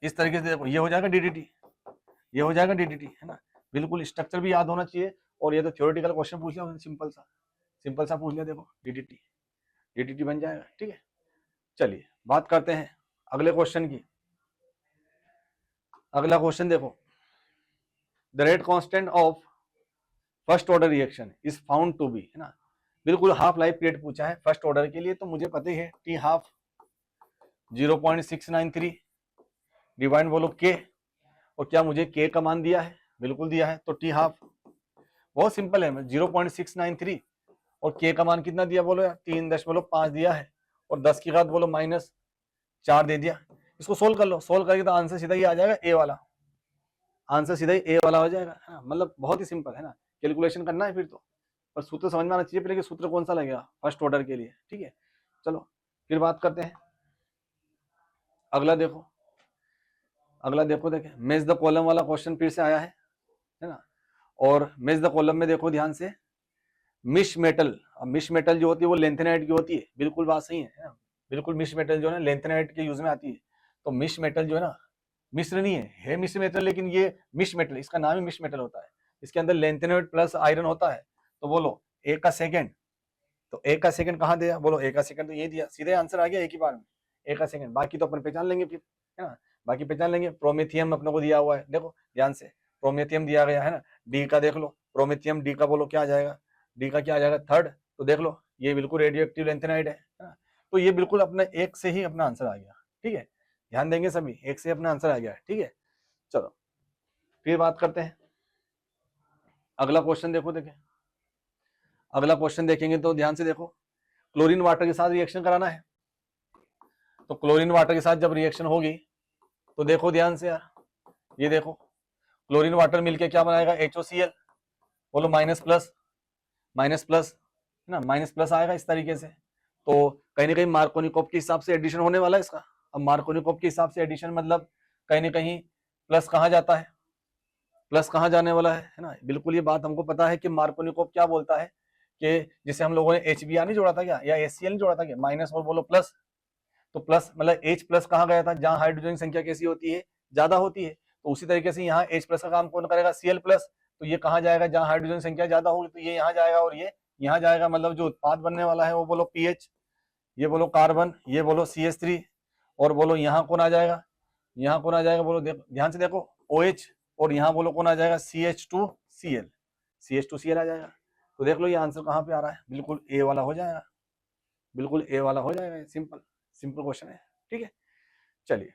इस तरीके से देखो, ये हो जाएगा DDT, ये हो जाएगा DDT, है ना। बिल्कुल स्ट्रक्चर भी याद होना चाहिए, और ये तो थ्योरेटिकल क्वेश्चन पूछ लिया, सिंपल सा पूछ लिया, देखो DDT बन जाएगा, ठीक है। चलिए बात करते हैं अगले क्वेश्चन की। अगला क्वेश्चन देखो, the rate constant of first order reaction is found to be, है ना। बिल्कुल हाफ लाइफ पीरियड पूछा है फर्स्ट ऑर्डर के लिए, तो मुझे पता ही है T हाफ 0.693 डिवाइड बोलो K, और क्या मुझे K का मान दिया है, बिल्कुल दिया है। तो T हाफ बहुत सिंपल है, 0.693, और K का मान कितना दिया बोलो यार, 3.5 दिया है, और 10 की घात बोलो -4 दे दिया। इसको सोल्व कर लो, सोल्व करके तो आंसर सीधा ही आ जाएगा ए वाला, आंसर सीधा ही ए वाला हो जाएगा, है ना। मतलब बहुत ही सिंपल है ना, कैलकुलेशन करना है फिर तो, पर सूत्र समझ में आना चाहिए पहले कि सूत्र कौन सा लगेगा फर्स्ट ऑर्डर के लिए, ठीक है। चलो फिर बात करते हैं अगला। देखो देखें, मैच द कॉलम वाला क्वेश्चन फिर से आया है ना। और मैच द कॉलम में देखो ध्यान से, मिश मेटल, मिश मेटल जो होती है वो लेंथेनाइट की होती है, बिल्कुल बात सही है ना। बिल्कुल मिश मेटल जो है लेंथेनाइट के यूज में आती है। तो मिश मेटल जो है ना, मिश्र नहीं है मिश्र मेटल, लेकिन ये मिश मेटल, इसका नाम ही मिश मेटल होता है। इसके अंदर लेंथेनाइट प्लस आयरन होता है। तो बोलो ए का सेकंड, तो ए का सेकंड कहाँ दिया बोलो, ए का सेकंड तो ये दिया, सीधे आंसर आ गया एक ही बार में, ए का सेकंड। बाकी तो अपन पहचान लेंगे फिर, है ना, बाकी पहचान लेंगे। प्रोमेथियम अपने को दिया हुआ है, देखो ध्यान से, प्रोमेथियम दिया गया है ना। डी का देख लो, प्रोमेथियम डी का बोलो क्या आ जाएगा, डी का क्या आ जाएगा, थर्ड। तो देख लो ये बिल्कुल रेडियो एक्टिव लेंथेनाइट है ना। तो ये बिल्कुल अपना एक से ही अपना आंसर आ गया, ठीक है। ध्यान देंगे सभी, एक से अपना आंसर आ गया है, ठीक है। चलो फिर बात करते हैं अगला क्वेश्चन। देखें अगला क्वेश्चन देखेंगे तो ध्यान से देखो, क्लोरीन वाटर के साथ रिएक्शन कराना है। तो क्लोरीन वाटर के साथ जब रिएक्शन होगी तो देखो ध्यान से यार, ये देखो क्लोरीन वाटर मिलके क्या बनाएगा, HOCl। बोलो माइनस प्लस है ना, माइनस प्लस आएगा इस तरीके से। तो कहीं ना कहीं मार्कोनिकोव के हिसाब से एडिशन होने वाला है इसका। अब मार्कोनिकोव के हिसाब से एडिशन मतलब कहीं ना कहीं प्लस कहाँ जाता है, प्लस कहाँ जाने वाला है ना। बिल्कुल ये बात हमको पता है कि मार्कोनिकोव क्या बोलता है कि जिसे हम लोगों ने HBr नहीं जोड़ा था क्या, या HCl नहीं जोड़ा था क्या, माइनस और बोलो प्लस, तो प्लस मतलब H प्लस कहाँ गया था, जहां हाइड्रोजन की संख्या कैसी होती है, ज्यादा होती है। तो उसी तरीके से यहाँ H प्लस का काम कौन करेगा, Cl प्लस, तो ये कहाँ जाएगा, जहां हाइड्रोजन संख्या ज्यादा होगी, तो ये यहाँ जाएगा और ये यहाँ जाएगा। मतलब जो उत्पाद बनने वाला है वो बोलो पीएच, ये बोलो कार्बन, ये बोलो CH3, और बोलो यहाँ कौन आ जाएगा, यहाँ कौन आ जाएगा, बोलो देखो ध्यान से देखो OH, और यहाँ बोलो कौन आ जाएगा CH2Cl, CH2Cl आ जाएगा। तो देख लो ये आंसर कहाँ पे आ रहा है, बिल्कुल ए वाला हो जाएगा, बिल्कुल ए वाला हो जाएगा। सिंपल सिंपल क्वेश्चन है, ठीक है। चलिए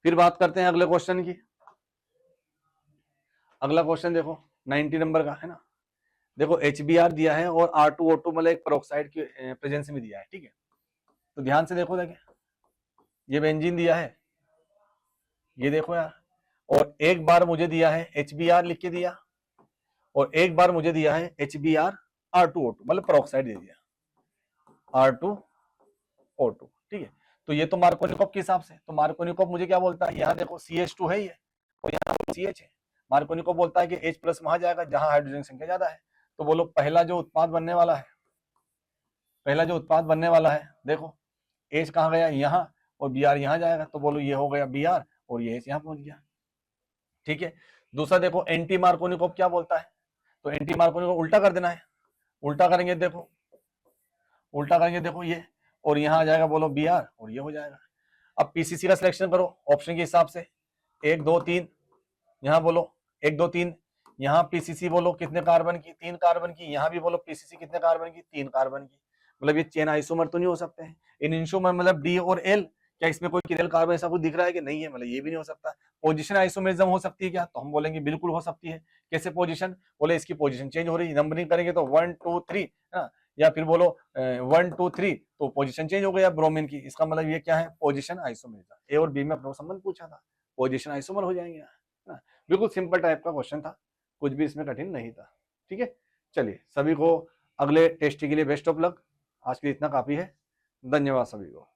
फिर बात करते हैं अगले क्वेश्चन की। अगला क्वेश्चन देखो 90 नंबर का है ना। देखो HBr दिया है और R2O2 मतलब एक पेरोक्साइड की प्रेजेंस में दिया है, ठीक है। तो ध्यान से देखो, देखें ये बेंजीन दिया है, ये देखो यार, और एक बार मुझे दिया है HBr लिख के दिया, और एक बार मुझे दिया है HBr R2O2 मतलब पेरोक्साइड दे दिया R2O2, ठीक है। तो ये तो मार्कोनिकोव के हिसाब से, तो मार्कोनिकोव मुझे क्या बोलता है, यहाँ देखो CH2 है ये और यहाँ CH है। मार्कोनिकोव बोलता है कि H प्लस वहां जाएगा जहां हाइड्रोजन संख्या ज्यादा है। तो बोलो पहला जो उत्पाद बनने वाला है, पहला जो उत्पाद बनने वाला है, देखो H कहाँ गया, यहाँ, और Br यहाँ जाएगा। तो बोलो ये हो गया Br और ये H यहाँ पहुंच गया, ठीक है। दूसरा देखो एंटी मार्कोनिकोव क्या बोलता है, तो एंटी मार्कोनिकोव उल्टा कर देना है, उल्टा करेंगे देखो, उल्टा करेंगे देखो ये, और यहाँ आ जाएगा बोलो Br और ये हो जाएगा। अब पीसीसी का सिलेक्शन करो ऑप्शन के हिसाब से, 1 2 3, यहाँ बोलो 1 2 3, यहाँ पीसीसी बोलो कितने कार्बन की, 3 कार्बन की, यहाँ भी बोलो पीसीसी कितने कार्बन की, 3 कार्बन की। मतलब ये चेन आइसोमर तो नहीं हो सकते हैं, इन इंसोमर मतलब डी और एल, क्या इसमें कोई किरल कार्बन ऐसा कुछ दिख रहा है कि नहीं है, मतलब ये भी नहीं हो सकता। पोजीशन आइसोमेरिज्म हो सकती है क्या, तो हम बोलेंगे बिल्कुल हो सकती है। कैसे पोजीशन, बोले इसकी पोजीशन चेंज हो रही है, नंबरिंग करेंगे तो 1 2 3 है, या फिर बोलो 1 2 3 तो पोजीशन चेंज हो गया ब्रोमीन की, इसका मतलब ये क्या है, पोजीशन आइसोमेरिज्म। ए और बी में अपना संबंध पूछा था, पोजीशन आइसोमर हो जाएंगे ना। बिल्कुल सिंपल टाइप का क्वेश्चन था, कुछ भी इसमें कठिन नहीं था, ठीक है। चलिए सभी को अगले टेस्ट के लिए बेस्ट ऑफ लक। आज के लिए इतना काफी है, धन्यवाद सभी को।